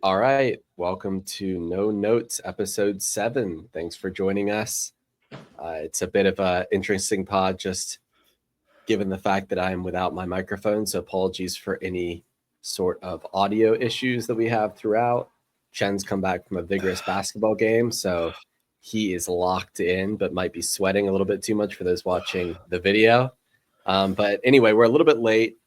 All right. Welcome to No Notes, episode 7. Thanks for joining us. It's a bit of an interesting pod, just given the fact that I'm without my microphone. So apologies for any sort of audio issues that we have throughout. Chen's come back from a vigorous basketball game, so he is locked in, but might be sweating a little bit too much for those watching the video. But anyway, we're a little bit late.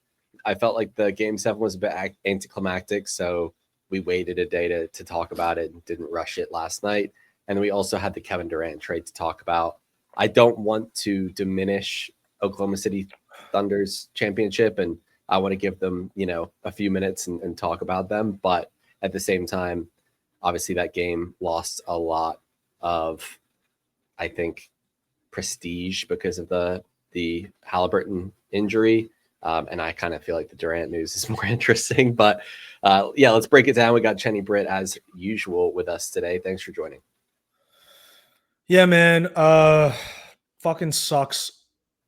I felt like the game 7 was a bit anticlimactic, so we waited a day to talk about it and didn't rush it last night. And we also had the Kevin Durant trade to talk about. I don't want to diminish Oklahoma City Thunder's championship, and I want to give them, a few minutes and talk about them. But at the same time, obviously that game lost a lot of, I think, prestige because of the Halliburton injury. And I kind of feel like the Durant news is more interesting. But yeah, let's break it down. We got Chenny Britt as usual with us today. Thanks for joining. Yeah, man. Fucking sucks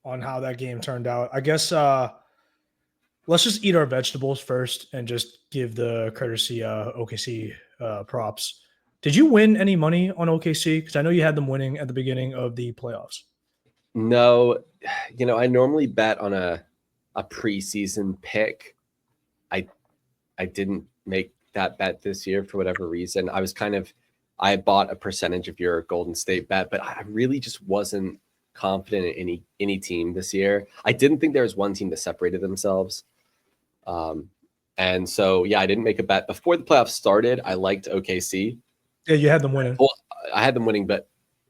on how that game turned out. I guess let's just eat our vegetables first and just give the courtesy OKC props. Did you win any money on OKC? Because I know you had them winning at the beginning of the playoffs. No, I normally bet on a preseason pick. I I didn't make that bet this year for whatever reason. I bought a percentage of your Golden State bet, but I really just wasn't confident in any team this year. I didn't think there was one team that separated themselves. Um, and so yeah, I didn't make a bet before the playoffs started. I liked OKC. Yeah, you had them winning. Well, I had them winning, but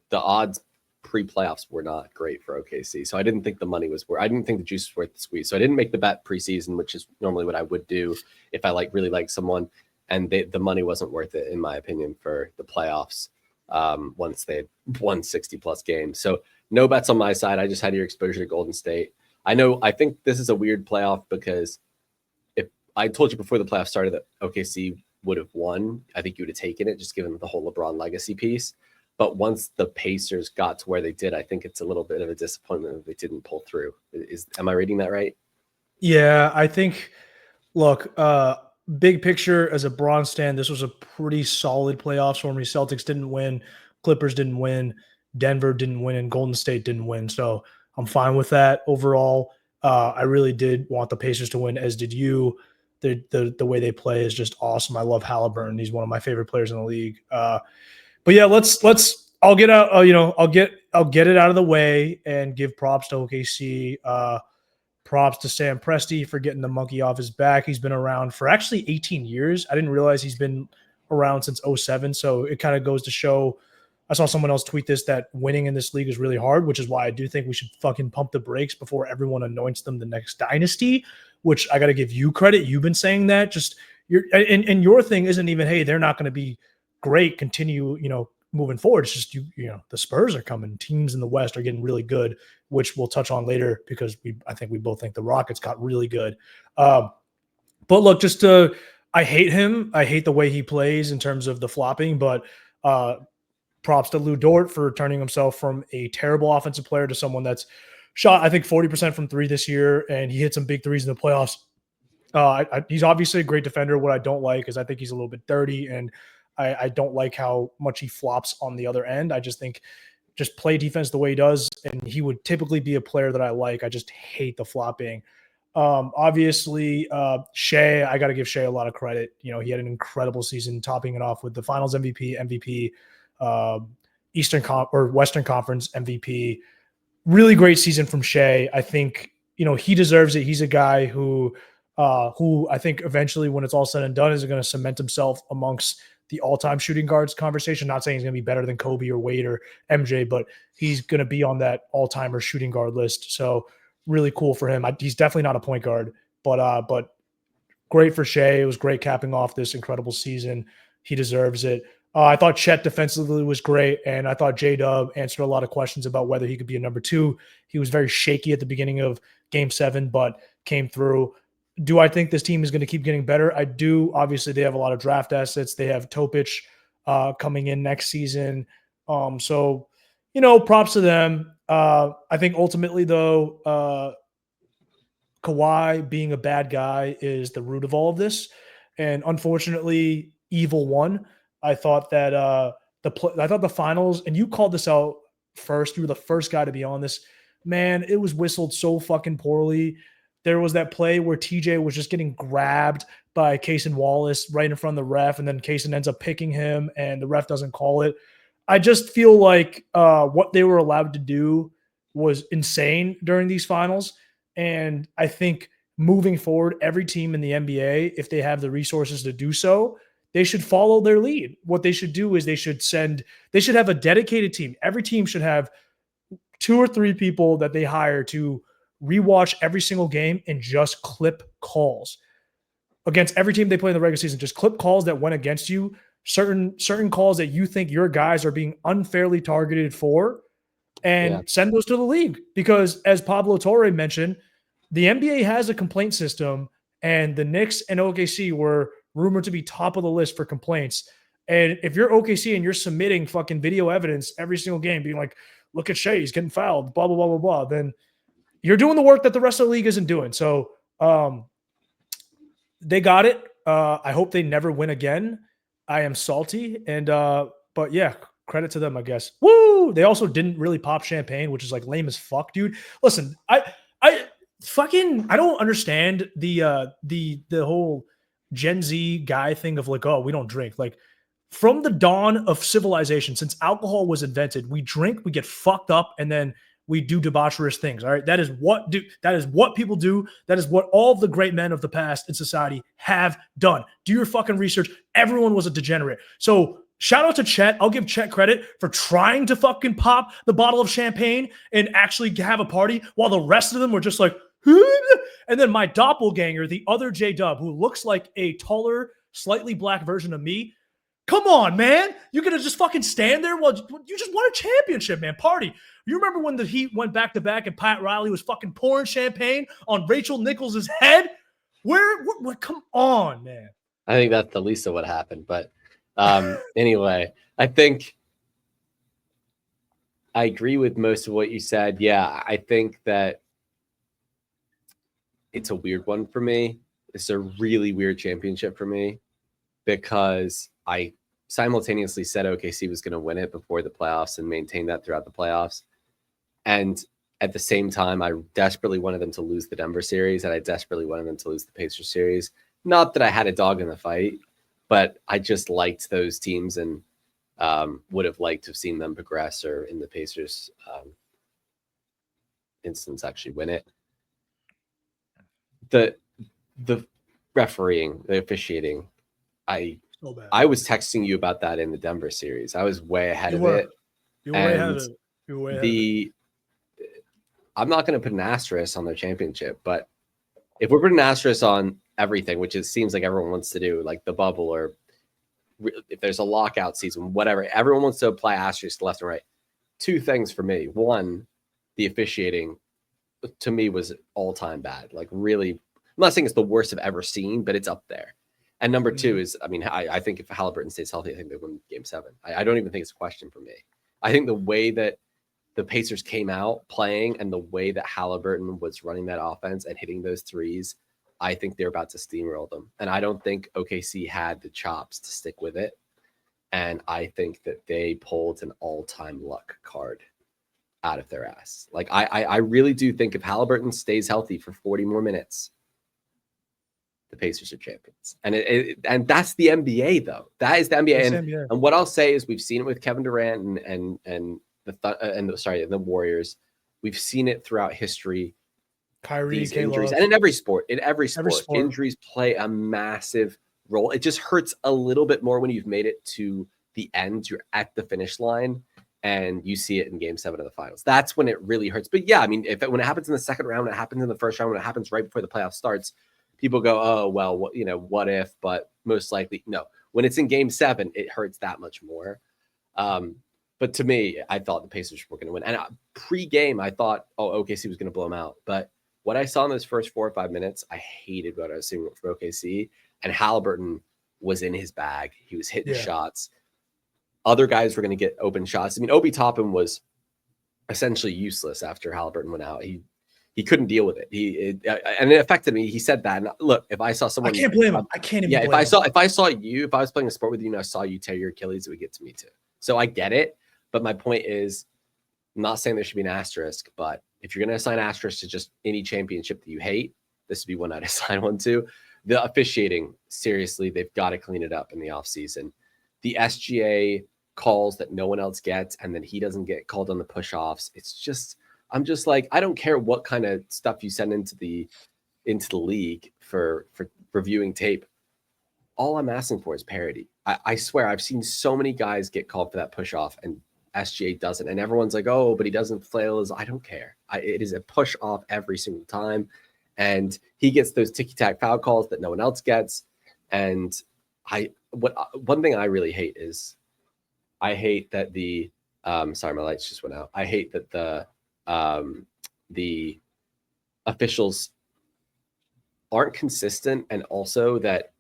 the odds pre-playoffs were not great for OKC. So I didn't think the money was worth. I didn't think the juice was worth the squeeze. So I didn't make the bet preseason, which is normally what I would do if I really like someone. And the money wasn't worth it, in my opinion, for the playoffs once they won 60 plus games. So no bets on my side. I just had your exposure to Golden State. I think this is a weird playoff because if I told you before the playoffs started that OKC would have won, I think you would have taken it just given the whole LeBron legacy piece. But once the Pacers got to where they did, I think it's a little bit of a disappointment that they didn't pull through. Am I reading that right? Yeah, I think. Look, big picture as a Bron stan, this was a pretty solid playoffs for me. Celtics didn't win, Clippers didn't win, Denver didn't win, and Golden State didn't win. So I'm fine with that overall. I really did want the Pacers to win, as did you. The way they play is just awesome. I love Halliburton. He's one of my favorite players in the league. But yeah, let's. I'll get out. I'll get it out of the way and give props to OKC. Props to Sam Presti for getting the monkey off his back. He's been around for actually 18 years. I didn't realize he's been around since 07. So it kind of goes to show. I saw someone else tweet this, that winning in this league is really hard, which is why I do think we should fucking pump the brakes before everyone anoints them the next dynasty, which I got to give you credit. You've been saying that. Just and your thing isn't even, hey, they're not going to be great, continue, moving forward. It's just the Spurs are coming. Teams in the West are getting really good, which we'll touch on later because I think we both think the Rockets got really good. But look, I hate him. I hate the way he plays in terms of the flopping, but props to Lou Dort for turning himself from a terrible offensive player to someone that's shot, I think, 40% from three this year, and he hit some big threes in the playoffs. He's obviously a great defender. What I don't like is I think he's a little bit dirty, and I don't like how much he flops on the other end. I just think just play defense the way he does, and he would typically be a player that I like. I just hate the flopping. Obviously, Shea, I got to give Shea a lot of credit. He had an incredible season, topping it off with the Finals MVP, Western Conference MVP. Really great season from Shea. I think he deserves it. He's a guy who I think eventually, when it's all said and done, is going to cement himself amongst the all-time shooting guards conversation. Not saying he's going to be better than Kobe or Wade or MJ, but he's going to be on that all-timer shooting guard list. So really cool for him. He's definitely not a point guard, but great for Shea. It was great capping off this incredible season. He deserves it. I thought Chet defensively was great, and I thought J-Dub answered a lot of questions about whether he could be a number two. He was very shaky at the beginning of Game 7, but came through. Do I think this team is going to keep getting better? I do. Obviously, they have a lot of draft assets. They have Topic coming in next season. So, props to them. I think ultimately, though, Kawhi being a bad guy is the root of all of this. And unfortunately, evil one. I thought that I thought the finals, and you called this out first. You were the first guy to be on this. Man, it was whistled so fucking poorly. There was that play where TJ was just getting grabbed by Kaysen Wallace right in front of the ref, and then Kaysen ends up picking him, and the ref doesn't call it. I just feel like what they were allowed to do was insane during these finals. And I think moving forward, every team in the NBA, if they have the resources to do so, they should follow their lead. What they should do is they should have a dedicated team. Every team should have 2 or 3 people that they hire to rewatch every single game and just clip calls against every team they play in the regular season. Just clip calls that went against you, certain calls that you think your guys are being unfairly targeted for, and send those to the league. Because as Pablo Torre mentioned, the NBA has a complaint system, and the Knicks and OKC were rumored to be top of the list for complaints. And if you're OKC and you're submitting fucking video evidence every single game, being like, look at Shea, he's getting fouled, blah, blah, blah, blah, blah, then you're doing the work that the rest of the league isn't doing. So they got it. I hope they never win again. I am salty. And but yeah, credit to them, I guess. Woo! They also didn't really pop champagne, which is like lame as fuck, dude. Listen, I don't understand the whole Gen Z guy thing of like, oh, we don't drink. Like, from the dawn of civilization, since alcohol was invented, we drink, we get fucked up, and then we do debaucherous things. All right. That is what people do. That is what all of the great men of the past in society have done. Do your fucking research. Everyone was a degenerate. So shout out to Chet. I'll give Chet credit for trying to fucking pop the bottle of champagne and actually have a party while the rest of them were just like, and then my doppelganger, the other J-Dub, who looks like a taller, slightly black version of me. Come on, man. You're going to just fucking stand there? Well, you just won a championship, man. Party. You remember when the Heat went back-to-back and Pat Riley was fucking pouring champagne on Rachel Nichols' head? Where come on, man. I think that's the least of what happened. But anyway, I think I agree with most of what you said. Yeah, I think that it's a weird one for me. It's a really weird championship for me because I simultaneously said OKC was going to win it before the playoffs and maintain that throughout the playoffs. And at the same time, I desperately wanted them to lose the Denver series, and I desperately wanted them to lose the Pacers series. Not that I had a dog in the fight, but I just liked those teams and would have liked to have seen them progress, or in the Pacers instance, actually win it. The refereeing, the officiating, I was texting you about that in the Denver series. I was way ahead of it. You were way ahead of it. You were way ahead of it. I'm not going to put an asterisk on their championship, but if we're putting an asterisk on everything, which it seems like everyone wants to do, like the bubble, or if there's a lockout season, whatever, everyone wants to apply asterisks left and right. 2 things for me. One, the officiating to me was all-time bad. Like, really, I'm not saying it's the worst I've ever seen, but it's up there. And number 2 is, I mean, I think if Halliburton stays healthy, I think they win Game 7. I don't even think it's a question for me. I think the way that the Pacers came out playing and the way that Halliburton was running that offense and hitting those threes, I think they're about to steamroll them. And I don't think OKC had the chops to stick with it. And I think that they pulled an all-time luck card out of their ass. Like, I really do think if Halliburton stays healthy for 40 more minutes, the Pacers are champions. And that's the NBA, though. That is the NBA. And what I'll say is we've seen it with Kevin Durant and the Warriors. We've seen it throughout history. Kyrie, these injuries, and in every sport, injuries play a massive role. It just hurts a little bit more when you've made it to the end. You're at the finish line, and you see it in Game 7 of the finals. That's when it really hurts. But yeah, I mean, when it happens in the second round, it happens in the first round, when it happens right before the playoff starts, people go, "Oh well, what if?" But most likely, no. When it's in Game 7, it hurts that much more. But to me, I thought the Pacers were going to win. And pre-game, I thought, OKC was going to blow them out. But what I saw in those first 4 or 5 minutes, I hated what I was seeing from OKC. And Halliburton was in his bag. He was hitting shots. Other guys were going to get open shots. I mean, Obi Toppin was essentially useless after Halliburton went out. He he couldn't deal with it. And it affected me. He said that. And look, if I saw someone, I can't blame him. I can't even. If I saw you, if I was playing a sport with you and I saw you tear your Achilles, it would get to me too. So I get it. But my point is, I'm not saying there should be an asterisk, but if you're going to assign asterisk to just any championship that you hate, this would be one I'd assign one to. The officiating, seriously, they've got to clean it up in the offseason. The SGA calls that no one else gets, and then he doesn't get called on the push-offs. It's just, I'm just like, I don't care what kind of stuff you send into the league for reviewing tape. All I'm asking for is parity. I swear, I've seen so many guys get called for that push-off, and SGA doesn't, and everyone's like, oh, but he doesn't flail. I don't care. It is a push off every single time, and he gets those ticky-tack foul calls that no one else gets. And one thing I really hate is I hate that the sorry, my lights just went out. I hate that the officials aren't consistent, and also that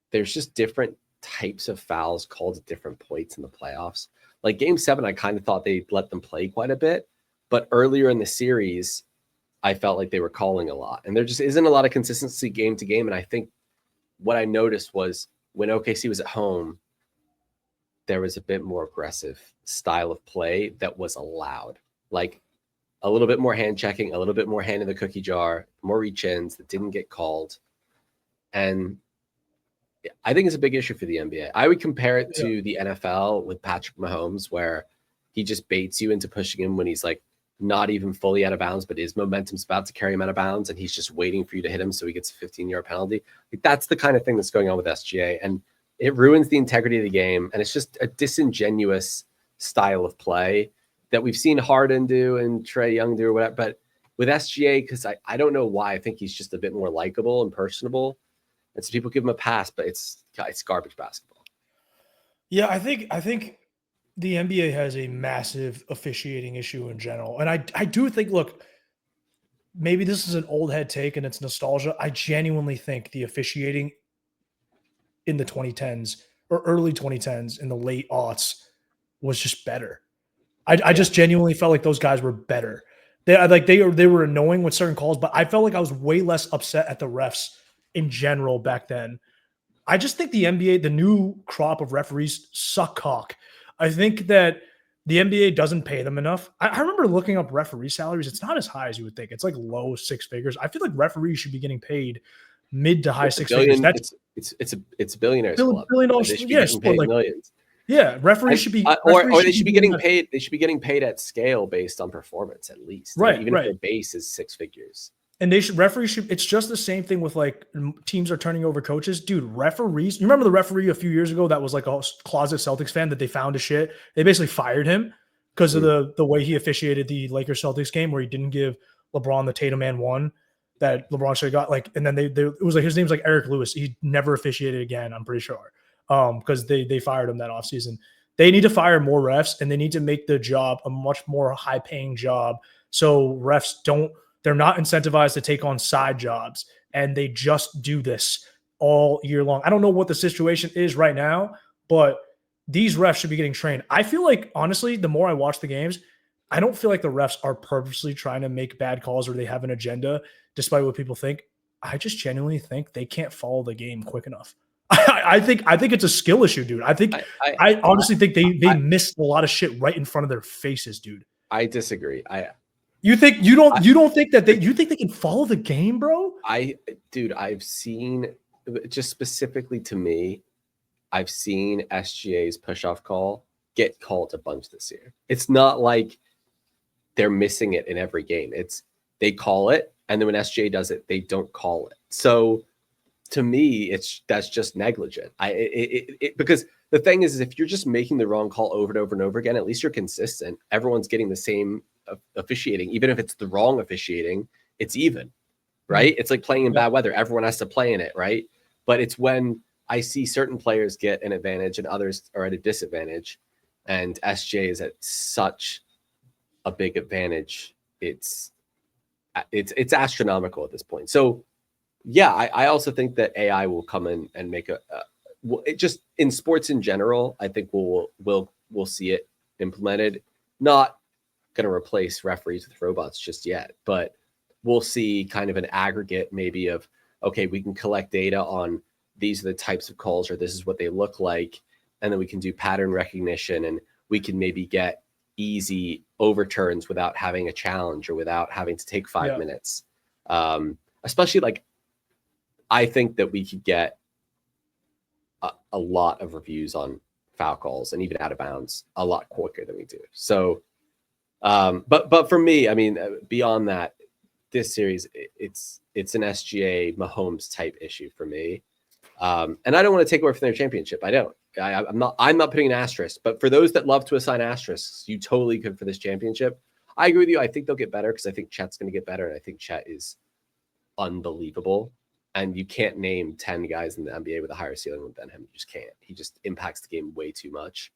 there's just different types of fouls called at different points in the playoffs. Like Game 7, I kind of thought they let them play quite a bit, but earlier in the series, I felt like they were calling a lot, and there just isn't a lot of consistency game to game. And I think what I noticed was when OKC was at home, there was a bit more aggressive style of play that was allowed, like a little bit more hand checking, a little bit more hand in the cookie jar, more reach-ins that didn't get called. And I think it's a big issue for the NBA. I would compare it to the NFL with Patrick Mahomes, where he just baits you into pushing him when he's like not even fully out of bounds, but his momentum's about to carry him out of bounds, and he's just waiting for you to hit him so he gets a 15-yard penalty. Like, that's the kind of thing that's going on with SGA, and it ruins the integrity of the game, and it's just a disingenuous style of play that we've seen Harden do and Trae Young do or whatever. But with SGA, because I don't know why, I think he's just a bit more likable and personable. And so people give him a pass, but it's garbage basketball. Yeah, I think the NBA has a massive officiating issue in general. And I do think, look, maybe this is an old head take and it's nostalgia. I genuinely think the officiating in the 2010s or early 2010s in the late aughts was just better. I just genuinely felt like those guys were better. They were annoying with certain calls, but I felt like I was way less upset at the refs in general back then. I just think the NBA, the new crop of referees, suck cock. I think that the NBA doesn't pay them enough. I remember looking up referee salaries. It's not as high as you would think. It's like low six figures. I feel like referees should be getting paid mid to high six figures. It's a billionaires club. Billion, they should be getting paid millions. Yeah, referees should be, or they should be getting paid. They should be getting paid at scale based on performance, at least. Right, even if their base is six figures. And referees should. It's just the same thing with like teams are turning over coaches, dude. Referees. You remember the referee a few years ago that was like a closet Celtics fan that they found a shit. They basically fired him because of the way he officiated the Lakers Celtics game, where he didn't give LeBron the Tatum and one that LeBron should have got. Like, and then it was like his name's like Eric Lewis. He never officiated again. I'm pretty sure because they fired him that offseason. They need to fire more refs, and they need to make the job a much more high paying job. So refs they're not incentivized to take on side jobs, and they just do this all year long. I don't know what the situation is right now, but these refs should be getting trained. I feel like, honestly, the more I watch the games, I don't feel like the refs are purposely trying to make bad calls or they have an agenda, despite what people think. I just genuinely think they can't follow the game quick enough. I think it's a skill issue, dude. I honestly think they missed a lot of shit right in front of their faces, dude. I disagree. You don't think that you think they can follow the game, bro? I've seen, just specifically to me, I've seen SGA's push-off call get called a bunch this year. It's not like they're missing it in every game. It's they call it, and then when SGA does it, they don't call it. So to me, that's just negligent. Because the thing is if you're just making the wrong call over and over and over again, at least you're consistent. Everyone's getting the same officiating. Even if it's the wrong officiating, it's even, right? It's like playing in bad weather. Everyone has to play in it, right? But it's when I see certain players get an advantage and others are at a disadvantage, and SJ is at such a big advantage. It's astronomical at this point. So yeah, I also think that AI will come in and make it just in sports in general. I think we'll see it implemented. Not going to replace referees with robots just yet, but we'll see kind of an aggregate maybe of, okay, we can collect data on these are the types of calls or this is what they look like. And then we can do pattern recognition and we can maybe get easy overturns without having a challenge or without having to take 5 minutes. Especially like, I think that we could get a lot of reviews on foul calls and even out of bounds a lot quicker than we do. So, but for me, I mean, beyond that, this series, it's an SGA Mahomes type issue for me. And I don't want to take away from their championship. I don't. I'm not putting an asterisk. But for those that love to assign asterisks, you totally could for this championship. I agree with you. I think they'll get better because I think Chet's going to get better, and I think Chet is unbelievable. And you can't name 10 guys in the NBA with a higher ceiling than him. You just can't. He just impacts the game way too much.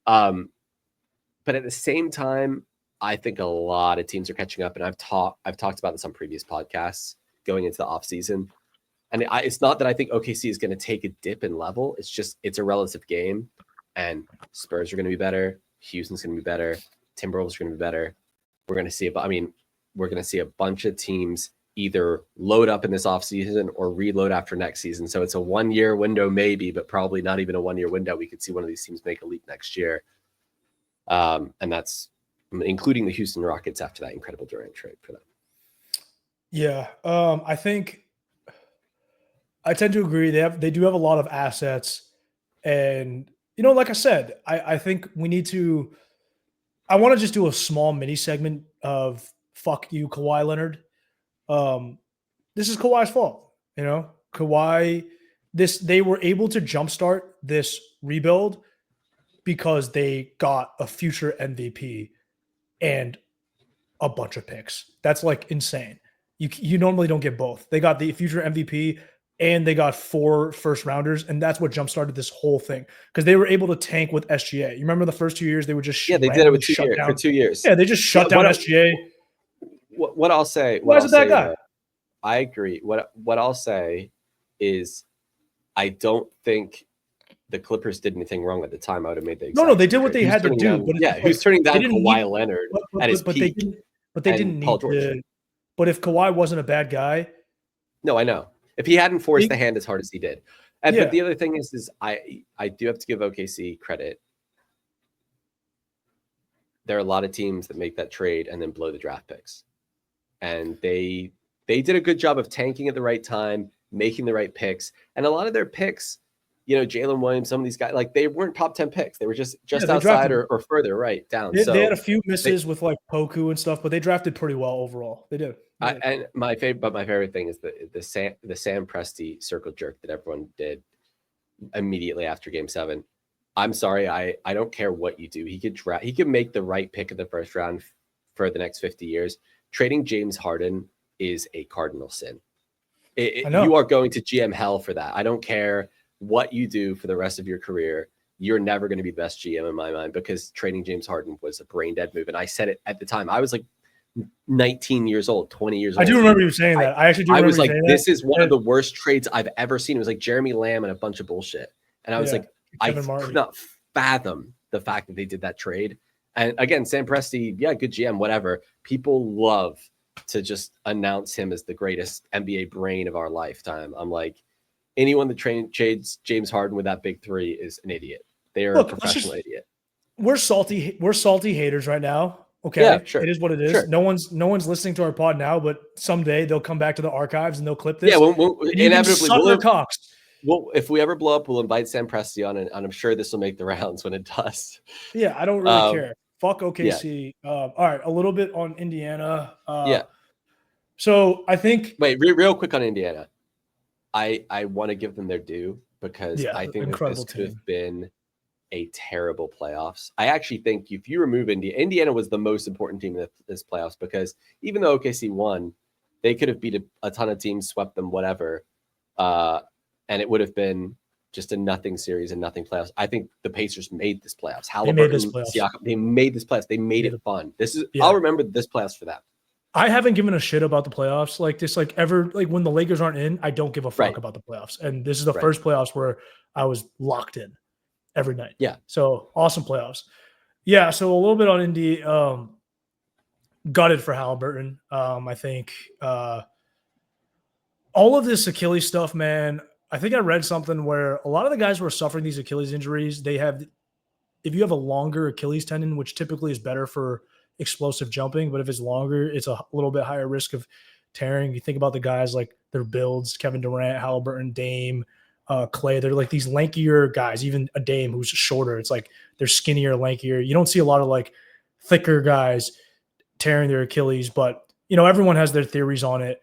But at the same time, I think a lot of teams are catching up, and I've talked about this on previous podcasts going into the offseason. And it's not that I think OKC is going to take a dip in level. It's just it's a relative game, and Spurs are going to be better. Houston's going to be better. Timberwolves are going to be better. We're going to see we're going to see a bunch of teams either load up in this offseason or reload after next season. So it's a 1-year window maybe, but probably not even a 1-year window. We could see one of these teams make a leap next year. And that's including the Houston Rockets after that incredible Durant trade for them. Yeah. I think I tend to agree. They do have a lot of assets. And, like I said, I think we need to – I want to just do a small mini segment of fuck you, Kawhi Leonard. This is Kawhi's fault. Kawhi, they were able to jumpstart this rebuild because they got a future MVP and a bunch of picks. That's like insane. You normally don't get both. They got the future MVP and they got 4 first rounders, and that's what jumpstarted this whole thing because they were able to tank with SGA. You remember the first 2 years they would just they did it with 2 years for 2 years. Yeah, they just shut down SGA. What I'll say, why is it that guy? Though, I agree. What I'll say is, I don't think the Clippers did anything wrong at the time. I would have made the no. They did what they had to do. Who's turning down Kawhi Leonard at his peak? But they didn't need to. But if Kawhi wasn't a bad guy, no, I know. If he hadn't forced the hand as hard as he did, but the other thing is I do have to give OKC credit. There are a lot of teams that make that trade and then blow the draft picks, and they did a good job of tanking at the right time, making the right picks, and a lot of their picks, Jalen Williams, some of these guys, like they weren't top 10 picks. They were just outside or further right down. They had a few misses with like Poku and stuff, but they drafted pretty well overall. They did. And my favorite thing is the Sam Presti circle jerk that everyone did immediately after Game 7. I'm sorry, I don't care what you do. He could make the right pick in the first round for the next 50 years. Trading James Harden is a cardinal sin. You are going to GM hell for that. I don't care what you do for the rest of your career. You're never going to be the best GM in my mind because trading James Harden was a brain dead move. And I said it at the time. I was like 19 years old, 20 years old. I do remember you saying that. I actually do remember I was like, this is one of the worst trades I've ever seen. It was like Jeremy Lamb and a bunch of bullshit. And I was like, I could not fathom the fact that they did that trade. And again, Sam Presti, good GM, whatever. People love to just announce him as the greatest NBA brain of our lifetime. I'm like, anyone that trades James Harden with that big 3 is an idiot. They are a professional idiot. We're salty haters right now. Okay. Yeah, sure. It is what it is. Sure. No one's listening to our pod now, but someday they'll come back to the archives and they'll clip this. Yeah, inevitably we'll cocks. Well, if we ever blow up, we'll invite Sam Presti on, and I'm sure this will make the rounds when it does. Yeah, I don't really care. Fuck OKC. Yeah. All right, a little bit on Indiana. So I think. Wait, real quick on Indiana. I want to give them their due because I think that this could have been a terrible playoffs. I actually think if you remove Indiana was the most important team in this playoffs because even though OKC won, they could have beat a ton of teams, swept them, whatever. And it would have been just a nothing series and nothing playoffs. I think the Pacers made this playoffs. Halliburton, Siakam, they made this playoffs. They made it fun. I'll remember this playoffs for that. I haven't given a shit about the playoffs when the Lakers aren't in, I don't give a fuck about the playoffs. And this is the first playoffs where I was locked in every night. Yeah. So awesome playoffs. Yeah. So a little bit on Indy. Gutted for Halliburton. I think all of this Achilles stuff, man. I think I read something where a lot of the guys who are suffering these Achilles injuries, they have, if you have a longer Achilles tendon, which typically is better for explosive jumping, but if it's longer, it's a little bit higher risk of tearing. You think about the guys like their builds, Kevin Durant, Halliburton, Dame, Clay. They're like these lankier guys, even a Dame who's shorter. It's like they're skinnier, lankier. You don't see a lot of like thicker guys tearing their Achilles, but everyone has their theories on it.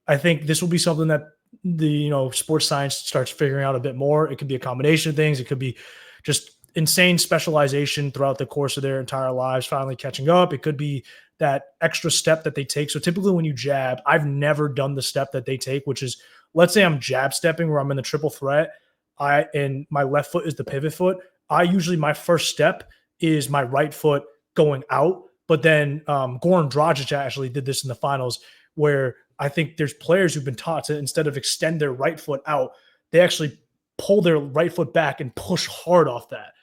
I think this will be something that the sports science starts figuring out a bit more. It could be a combination of things. It could be just insane specialization throughout the course of their entire lives, finally catching up. It could be that extra step that they take. So typically when you jab, I've never done the step that they take, which is, let's say I'm jab stepping where I'm in the triple threat, and my left foot is the pivot foot. My first step is my right foot going out. But then Goran Dragic actually did this in the finals, where I think there's players who've been taught to, instead of extend their right foot out, they actually pull their right foot back and push hard off that.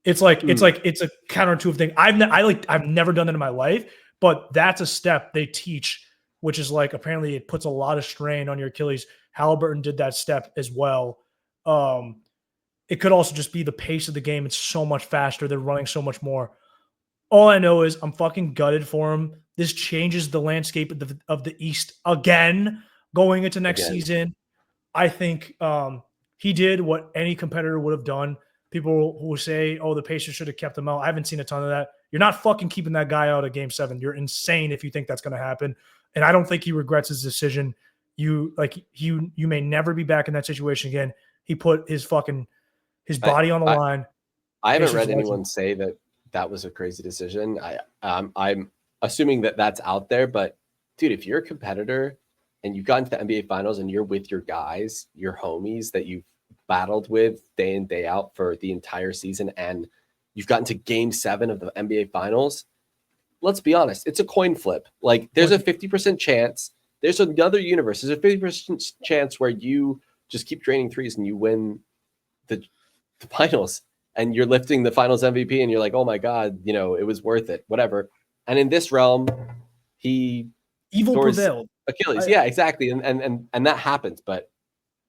It's a counterintuitive thing. I've never done that in my life, but that's a step they teach, which is like, apparently it puts a lot of strain on your Achilles. Halliburton did that step as well. It could also just be the pace of the game. It's so much faster. They're running so much more. All I know is I'm fucking gutted for him. This changes the landscape of the East again going into next season. I think he did what any competitor would have done. People who say, oh, the Pacers should have kept him out. I haven't seen a ton of that. You're not fucking keeping that guy out of Game 7. You're insane if you think that's going to happen. And I don't think he regrets his decision. You may never be back in that situation again. He put his body on the line. I haven't read anyone say that was a crazy decision. I'm assuming that that's out there, but dude, if you're a competitor and you've gotten to the NBA Finals and you're with your guys, your homies that you've battled with day in, day out for the entire season, and you've gotten to Game 7 of the NBA Finals, let's be honest, it's a coin flip. Like, there's a 50% chance. There's another universe. There's a 50% chance where you just keep draining threes and you win the finals, and you're lifting the finals MVP and you're like, oh my God, it was worth it, whatever. And in this realm, evil prevailed. Achilles. Yeah, exactly. And that happens. But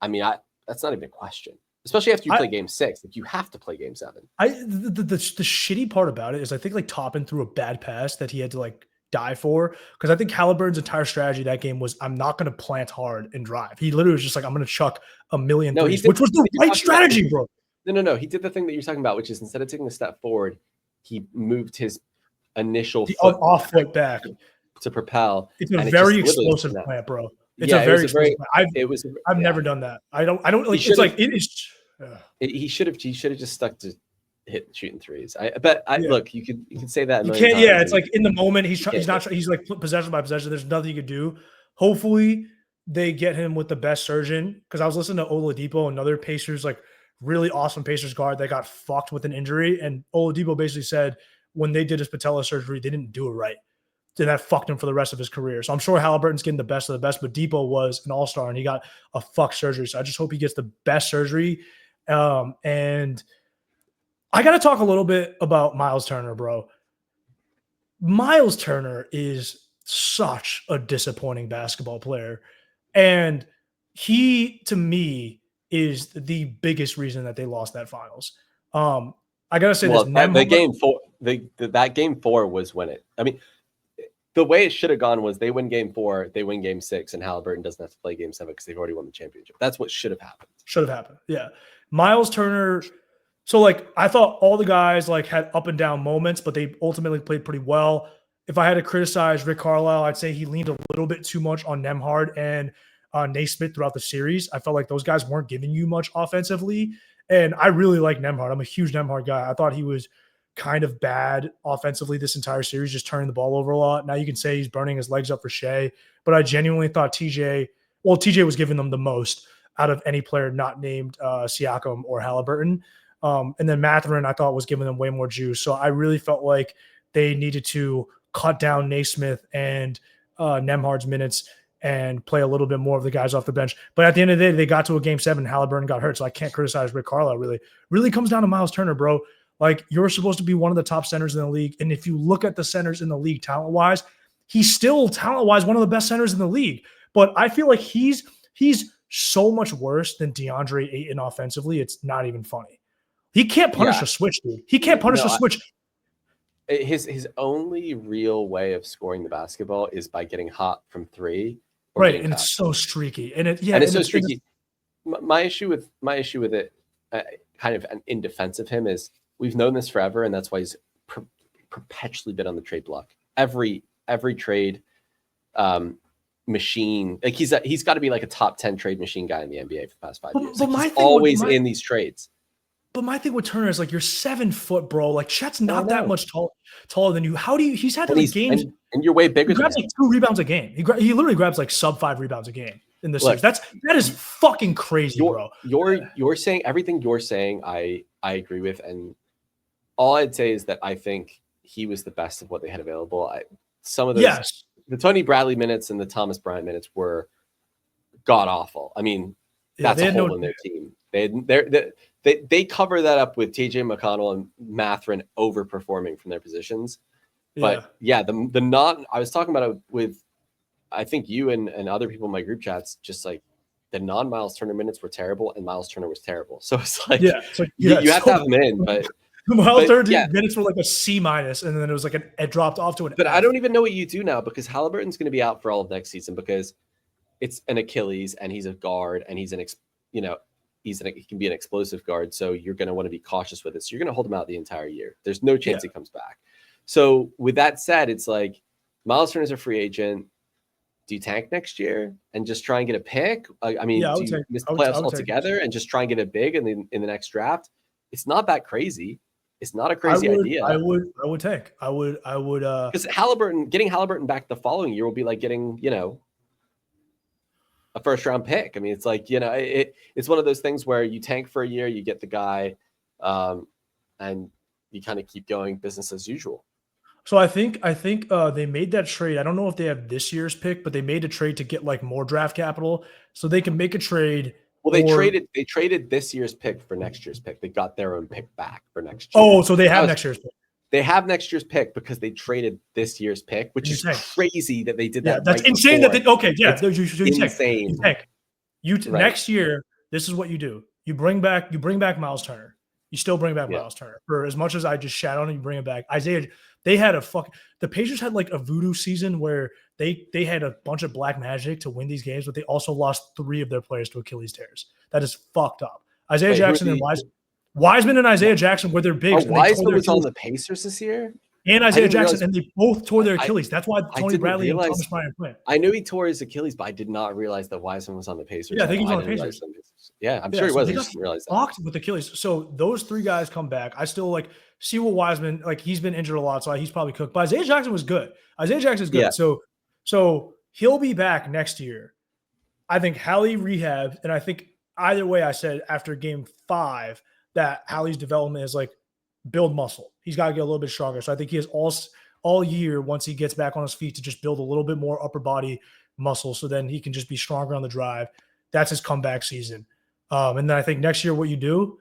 I mean, that's not even a question, especially after you play Game 6. Like, you have to play Game 7. The shitty part about it is I think like Toppin threw a bad pass that he had to like die for, because I think Halliburton's entire strategy that game was, I'm not going to plant hard and drive. He literally was just like, I'm going to chuck a million threes, which was the right strategy, bro. No. He did the thing that you're talking about, which is instead of taking a step forward, he moved his initial off foot back to propel. It's a very explosive plant, bro. It's a very explosive plant. I've never done that. I don't like. It's like it is. He should have just stuck to shooting threes. Look, you can say that. You can't. Yeah, it's like in the moment he's like possession by possession. There's nothing you could do. Hopefully they get him with the best surgeon, because I was listening to Oladipo, another Pacers, like really awesome Pacers guard that got fucked with an injury, and Oladipo basically said when they did his patella surgery, they didn't do it right. And that fucked him for the rest of his career. So I'm sure Halliburton's getting the best of the best, but Depot was an all-star and he got a fuck surgery. So I just hope he gets the best surgery. And I got to talk a little bit about Miles Turner, bro. Miles Turner is such a disappointing basketball player. And he, to me, is the biggest reason that they lost that finals. I got to say this. That Game 4 was when the way it should have gone was they win Game 4, they win Game 6, and Halliburton doesn't have to play Game 7 because they've already won the championship. That's what should have happened. Yeah. Miles Turner. So, like, I thought all the guys, like, had up and down moments, but they ultimately played pretty well. If I had to criticize Rick Carlisle, I'd say he leaned a little bit too much on Nembhard and Naismith throughout the series. I felt like those guys weren't giving you much offensively. And I really like Nembhard. I'm a huge Nembhard guy. I thought he was kind of bad offensively this entire series, just turning the ball over a lot. Now you can say he's burning his legs up for Shea, but I genuinely thought TJ was giving them the most out of any player not named Siakam or Halliburton. And then Mathurin, I thought, was giving them way more juice. So I really felt like they needed to cut down Naismith and Nembhard's minutes and play a little bit more of the guys off the bench. But at the end of the day, they got to a Game 7. Halliburton got hurt, so I can't criticize Rick Carlisle, really. Really comes down to Miles Turner, bro. Like, you're supposed to be one of the top centers in the league. And if you look at the centers in the league talent-wise, he's still talent-wise one of the best centers in the league. But I feel like he's so much worse than DeAndre Ayton offensively. It's not even funny. He can't punish a switch, dude. He can't punish a switch. His only real way of scoring the basketball is by getting hot from three. Right, and it's so streaky. And it's so streaky. My issue with it, kind of in defense of him, is we've known this forever, and that's why he's perpetually been on the trade block. Every trade machine, like he's got to be like a top 10 trade machine guy in the NBA for the past 5 years. But he's always in these trades. But my thing with Turner is like, you're 7 foot, bro. Like Chet's not that much taller than you. How do you? He's had like games, and you're way bigger. He grabs like 2 rebounds a game. He literally grabs like sub 5 rebounds a game in this series. That is fucking crazy, bro. You're saying everything you're saying. I agree with, and all I'd say is that I think he was the best of what they had available. Some of those, the Tony Bradley minutes and the Thomas Bryant minutes were god awful. I mean, that's a hole in their team. They cover that up with TJ McConnell and Mathurin overperforming from their positions. But I was talking about it with, I think you and other people in my group chats, just like the non-Miles Turner minutes were terrible and Miles Turner was terrible. So it's like, you have to have him in, but Miles Turner minutes were like a C-, and then it was like it dropped off to an But F. I don't even know what you do now, because Halliburton's going to be out for all of next season because it's an Achilles and he's a guard and he can be an explosive guard. So you're going to want to be cautious with it. So you're going to hold him out the entire year. There's no chance he comes back. So with that said, it's like Miles Turner's a free agent. Do you tank next year and just try and get a pick? I mean, do you miss the playoffs altogether and just try and get it big in the next draft? It's not that crazy. It's not a crazy idea. I would tank. I would because getting Halliburton back the following year will be like getting, a first round pick. I mean, it's like, it's one of those things where you tank for a year, you get the guy, and you kind of keep going business as usual. So I think they made that trade. I don't know if they have this year's pick, but they made a trade to get like more draft capital so they can make a trade. Well, they traded this year's pick for next year's pick. They got their own pick back for next year. Oh, so they have next year's pick. They have next year's pick because they traded this year's pick, which is crazy that they did that. That's insane. Insane. Next year, this is what you do. You bring back Miles Turner. You still bring back Miles Turner. For as much as I just shat on him, you bring him back. Isaiah, the Pacers had like a voodoo season where they had a bunch of black magic to win these games, but they also lost 3 of their players to Achilles tears. That is fucked up. Isaiah Jackson and Wiseman and Isaiah Jackson were their bigs. Wiseman was on the Pacers this year? And Isaiah Jackson, and they both tore their Achilles. That's why Tony Bradley and Thomas Bryant played. I knew he tore his Achilles, but I did not realize that Wiseman was on the Pacers. Yeah, I think he was on the Pacers. Yeah, I'm sure he was. I just didn't realize that. Fucked with Achilles. So those 3 guys come back. I still see what Wiseman, he's been injured a lot, so he's probably cooked. But Isaiah Jackson was good. Isaiah Jackson's good. Yeah. So he'll be back next year. I think Hallie rehab, and I think either way, I said after game 5 that Hallie's development is build muscle. He's got to get a little bit stronger. So I think he has all year once he gets back on his feet to just build a little bit more upper body muscle, so then he can just be stronger on the drive. That's his comeback season. And then I think next year what you do,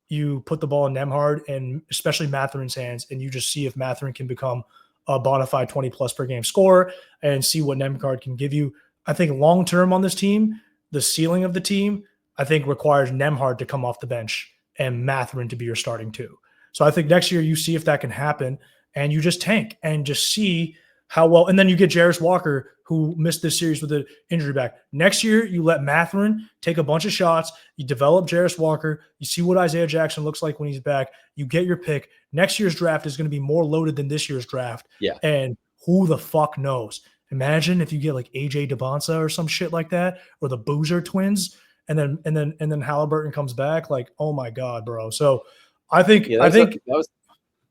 you put the ball in Nembhard and especially Mathurin's hands, and you just see if Mathurin can become a bona fide 20-plus per game scorer and see what Nembhard can give you. I think long-term on this team, the ceiling of the team, I think requires Nembhard to come off the bench and Mathurin to be your starting 2. So I think next year you see if that can happen, and you just tank and just see how well. And then you get Jarris Walker, who missed this series with an injury back. Next year, you let Mathurin take a bunch of shots. You develop Jarris Walker. You see what Isaiah Jackson looks like when he's back. You get your pick. Next year's draft is going to be more loaded than this year's draft. Yeah. And who the fuck knows? Imagine if you get AJ DeBonsa or some shit like that, or the Boozer twins, and then Halliburton comes back. Oh my God, bro. So I think that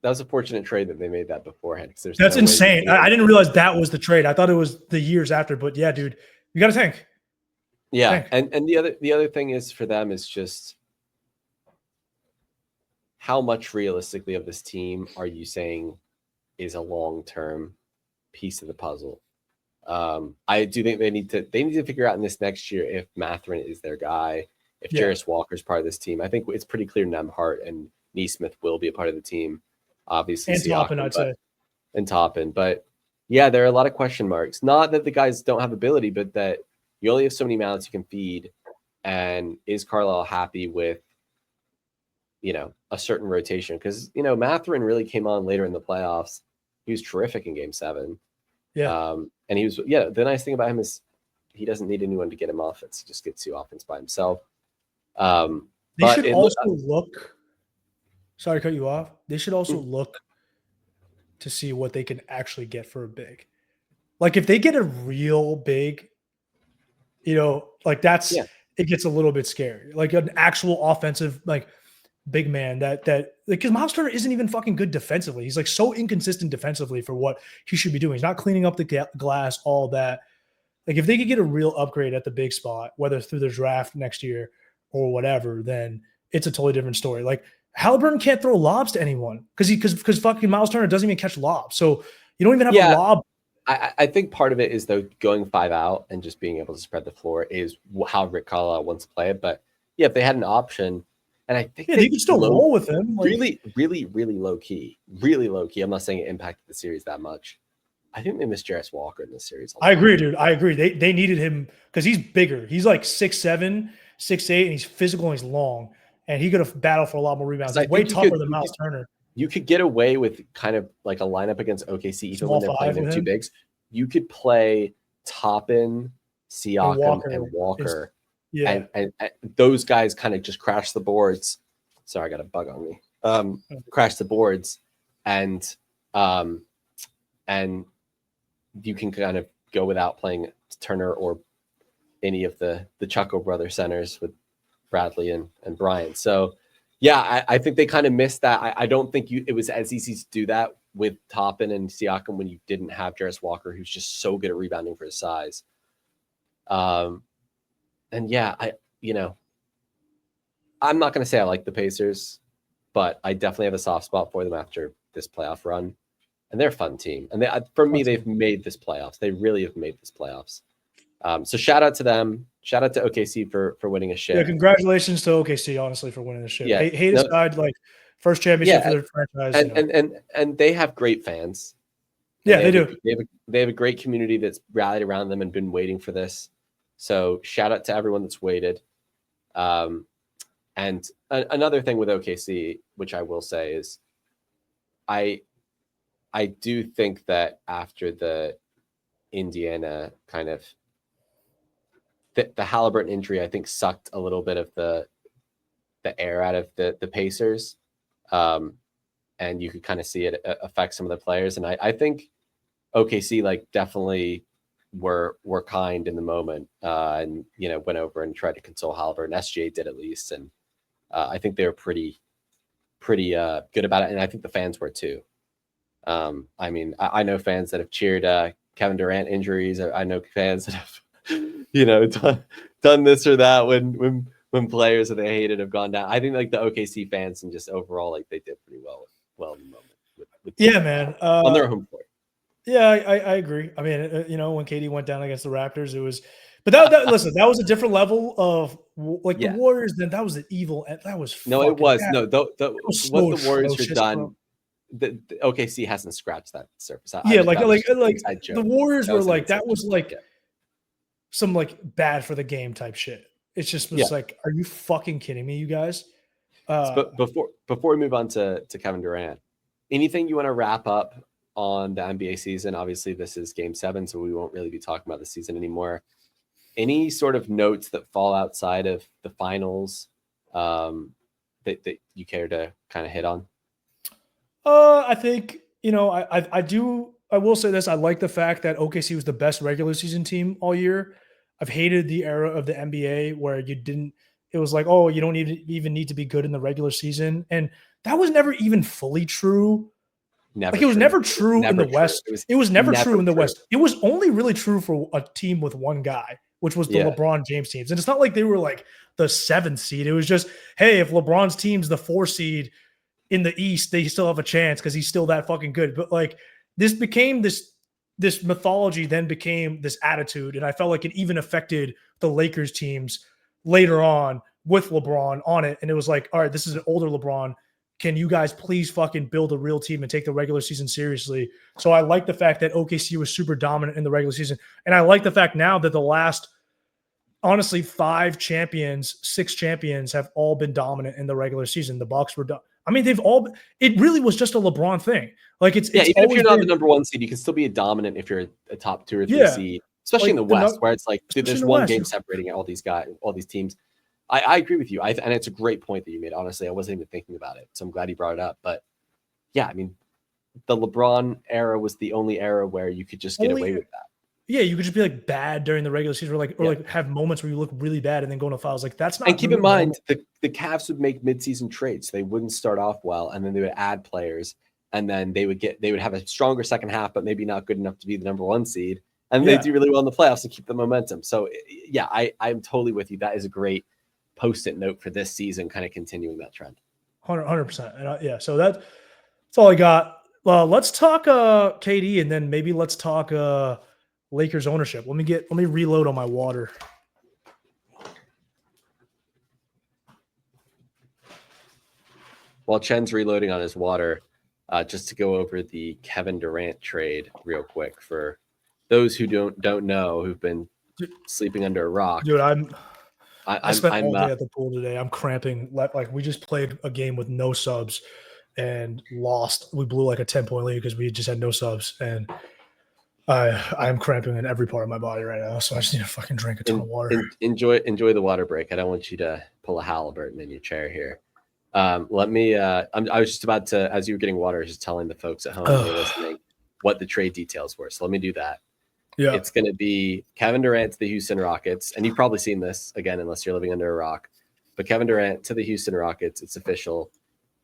was a fortunate trade that they made that beforehand. That's insane. I didn't realize that was the trade. I thought it was the years after, but yeah, dude, you got to tank. Yeah. Tank. And the other thing is for them is just how much realistically of this team are you saying is a long-term piece of the puzzle? I do think they need to figure out in this next year if Mathurin is their guy, if Jarris Walker's part of this team. I think it's pretty clear Nembhard and Nesmith will be a part of the team. Obviously, and Toppin, I'd say. And Toppin. But Yeah, there are a lot of question marks. Not that the guys don't have ability, but that you only have so many mouths you can feed. And is Carlisle happy with, a certain rotation? Because, Mathurin really came on later in the playoffs. He was terrific in game 7. Yeah. And the nice thing about him is he doesn't need anyone to get him offense. He just gets you offense by himself. They should also look. Sorry to cut you off. They should also look to see what they can actually get for a big. Like if they get a real big, that's it gets a little bit scary. Like an actual offensive, big man that because Miles Turner isn't even fucking good defensively. He's like so inconsistent defensively for what he should be doing. He's not cleaning up the glass, all that. Like if they could get a real upgrade at the big spot, whether through the draft next year or whatever, then it's a totally different story. Like Halliburton can't throw lobs to anyone because fucking Miles Turner doesn't even catch lobs. So you don't even have a lob. I think part of it is though going 5 out and just being able to spread the floor is how Rick Carlisle wants to play it. But yeah, if they had an option, and I think they could still roll with him. Really, really, really low key. Really low key. I'm not saying it impacted the series that much. I think they missed Jarris Walker in this series. I agree, dude. I agree. They needed him because he's bigger. He's like 6'7", 6'8", and he's physical and he's long. And he could have battled for a lot more rebounds. He's way tougher than Miles Turner. You could get away with kind of like a lineup against OKC, even when they're playing their 2 bigs. You could play Toppin, Siakam, and Walker. And those guys kind of just crash the boards. Sorry, I got a bug on me. Crash the boards, and you can kind of go without playing Turner or any of the Chucko brother centers with Bradley and Bryant. So yeah, I think they kind of missed that. I don't think it was as easy to do that with Toppin and Siakam when you didn't have Jarris Walker, who's just so good at rebounding for his size. And yeah, I'm not going to say I like the Pacers, but I definitely have a soft spot for them after this playoff run. And they're a fun team. And they've made this playoffs. They really have made this playoffs. So shout out to them. Shout out to OKC for winning a ship. Yeah, congratulations to OKC, honestly, for winning the ship. Yeah, hate aside, first championship for their franchise. And they have great fans. Yeah, they do. They have a great community that's rallied around them and been waiting for this. So shout out to everyone that's waited. And another thing with OKC, which I will say is, I do think that after the Indiana kind of the Halliburton injury, I think sucked a little bit of the air out of the Pacers. And you could kind of see it affect some of the players. And I think OKC definitely were kind in the moment, and went over and tried to console Halliburton. SGA did at least, and I think they were pretty good about it, and I think the fans were too. I mean, I know fans that have cheered Kevin Durant injuries. I know fans that have done this or that when players that they hated have gone down. I think the OKC fans and just overall they did pretty well in the moment. With man, on their home court. Yeah, I agree. I mean, when KD went down against the Raptors, it was, but listen, that was a different level of the Warriors. Then that was an evil. That was it was no. What the Warriors have done, the OKC hasn't scratched that surface. The Warriors were that was some bad for the game type shit. It's just was are you fucking kidding me, you guys? But before we move on to Kevin Durant, anything you want to wrap up on the NBA season? Obviously, this is Game 7, so we won't really be talking about the season anymore. Any sort of notes that fall outside of the finals that you care to kind of hit on? I think I will say this. I like the fact that OKC was the best regular season team all year. I've hated the era of the NBA where it was you don't even need to be good in the regular season. And that was never even fully true. It was never true in the West. It was never true in the West. It was only really true for a team with one guy, which was the LeBron James teams. And it's not like they were the 7th seed. It was just, hey, if LeBron's team's the 4 seed in the East, they still have a chance because he's still that fucking good. But this became this mythology, then became this attitude. And I felt like it even affected the Lakers teams later on with LeBron on it. And it was all right, this is an older LeBron. can you guys please fucking build a real team and take the regular season seriously? So I like the fact that OKC was super dominant in the regular season. And I like the fact now that the last, honestly, 6 champions have all been dominant in the regular season. The Bucks were I mean, it really was just a LeBron thing. Like it's even if you're not been, the number 1 seed, you can still be a dominant if you're a top 2 or 3 yeah, seed, especially like in the West, where it's like, dude, there's one game West. separating all these guys, all these teams. I agree with you. And it's a great point that you made. Honestly, I wasn't even thinking about it. So I'm glad you brought it up. But yeah, I mean, the LeBron era was the only era where you could just get away with that. Yeah, you could just be like bad during the regular season, or like have moments where you look really bad and then go into fouls. Like that's not. And keep in mind, the Cavs would make midseason trades. They wouldn't start off well, and then they would add players, and then they would have a stronger second half, but maybe not good enough to be the number 1 seed. And they do really well in the playoffs and keep the momentum. So yeah, I'm totally with you. That is a great post-it note for this season, kind of continuing that trend. 100%. And so that's all I got. Let's talk KD, and then maybe let's talk Lakers ownership. Let me reload on my water. While Chen's reloading on his water, just to go over the Kevin Durant trade real quick for those who don't know, who've been sleeping under a rock. Dude, I spent all day at the pool today. I'm cramping. Like we just played a game with no subs and lost. We blew like a 10-point lead because we just had no subs, and I'm cramping in every part of my body right now. So I just need to fucking drink a ton of water. Enjoy the water break. I don't want you to pull a Halliburton in your chair here. I was just about to, as you were getting water, just telling the folks at home who are listening what the trade details were. So let me do that. Yeah, it's going to be Kevin Durant to the Houston Rockets. And you've probably seen this again, unless you're living under a rock, but Kevin Durant to the Houston Rockets. It's official.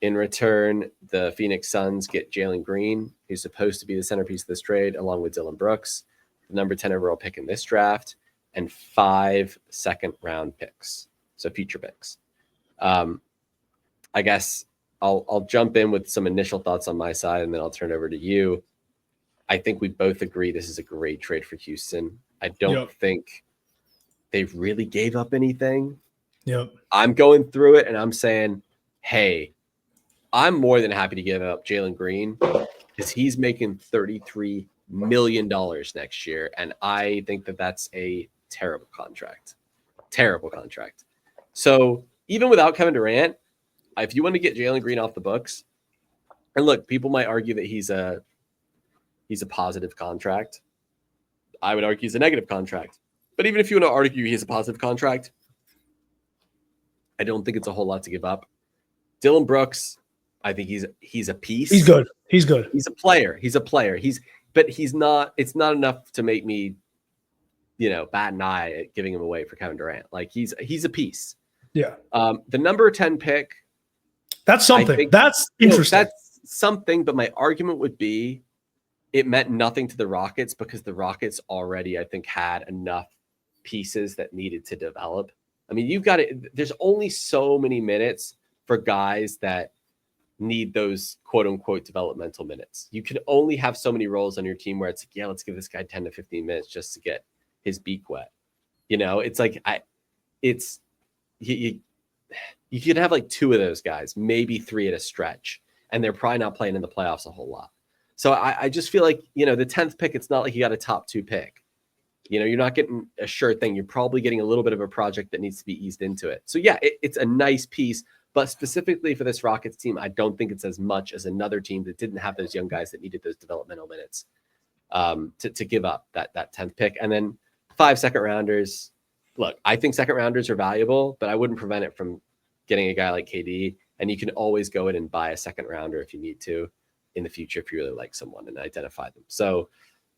In return, the Phoenix Suns get Jalen Green, who's supposed to be the centerpiece of this trade, along with Dylan Brooks, the number 10 overall pick in this draft, and 5 second-round picks. So future picks. I guess I'll jump in with some initial thoughts on my side, and then I'll turn it over to you. I think we both agree this is a great trade for Houston. I don't think they really gave up anything. Yep. I'm going through it, and I'm saying, hey, I'm more than happy to give up Jalen Green because he's making $33 million next year, and I think that that's a terrible contract. Terrible contract. So even without Kevin Durant, if you want to get Jalen Green off the books, and look, people might argue that he's a positive contract. I would argue he's a negative contract. But even if you want to argue he's a positive contract, I don't think it's a whole lot to give up. Dylan Brooks, I think he's a piece. He's good. He's a player. But he's not, it's not enough to make me, bat an eye at giving him away for Kevin Durant. Like he's a piece. Yeah. The number 10 pick. That's something. That's interesting. That's something. But my argument would be it meant nothing to the Rockets because the Rockets already, I think, had enough pieces that needed to develop. I mean, there's only so many minutes for guys that need those quote unquote developmental minutes. You can only have so many roles on your team where it's like, let's give this guy 10 to 15 minutes just to get his beak wet. It's like, you could have like 2 of those guys, maybe 3 at a stretch, and they're probably not playing in the playoffs a whole lot. So I just feel like, the 10th pick, it's not like you got a top 2 pick. You're not getting a sure thing. You're probably getting a little bit of a project that needs to be eased into it. So yeah, it's a nice piece, but specifically for this Rockets team, I don't think it's as much as another team that didn't have those young guys that needed those developmental minutes to give up that 10th pick. And then 5 second rounders. Look, I think second rounders are valuable, but I wouldn't prevent it from getting a guy like KD. And you can always go in and buy a second rounder if you need to in the future if you really like someone and identify them. So,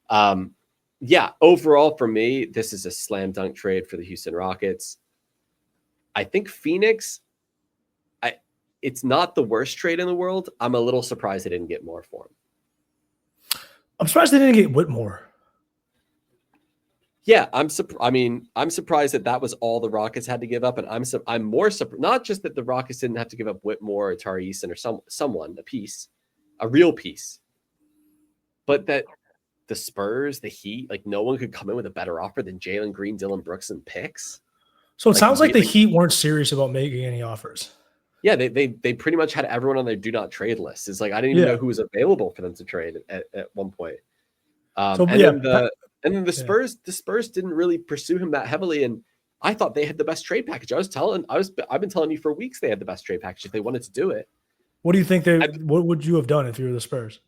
overall for me, this is a slam dunk trade for the Houston Rockets. I think Phoenix, it's not the worst trade in the world. I'm a little surprised they didn't get more for him. I'm surprised they didn't get Whitmore. Yeah, I'm surprised that was all the Rockets had to give up, and I'm more surprised not just that the Rockets didn't have to give up Whitmore or Tari Eason or someone a real piece, but that the Spurs, the Heat, like no one could come in with a better offer than Jalen Green, Dylan Brooks, and picks. So it sounds like the Heat weren't serious about making any offers. Yeah, they pretty much had everyone on their do not trade list. It's like I didn't even Yeah. know who was available for them to trade at one point. So And yeah, then the Spurs didn't really pursue him that heavily, and I thought they had the best trade package. I've been telling you for weeks they had the best trade package if they wanted to do it. what do you think what would you have done if you were the Spurs?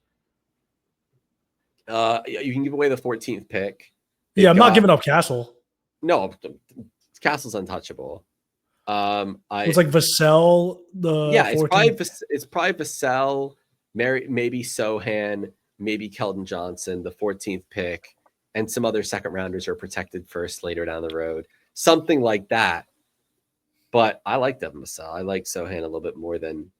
You can give away the 14th pick. Yeah, I'm not giving up Castle. No, Castle's untouchable. It's like Vassell. It's probably Vassell, maybe Sohan, maybe Keldon Johnson, the 14th pick, and some other second rounders are protected first later down the road, something like that. But I like Devin Vassell. I like Sohan a little bit more than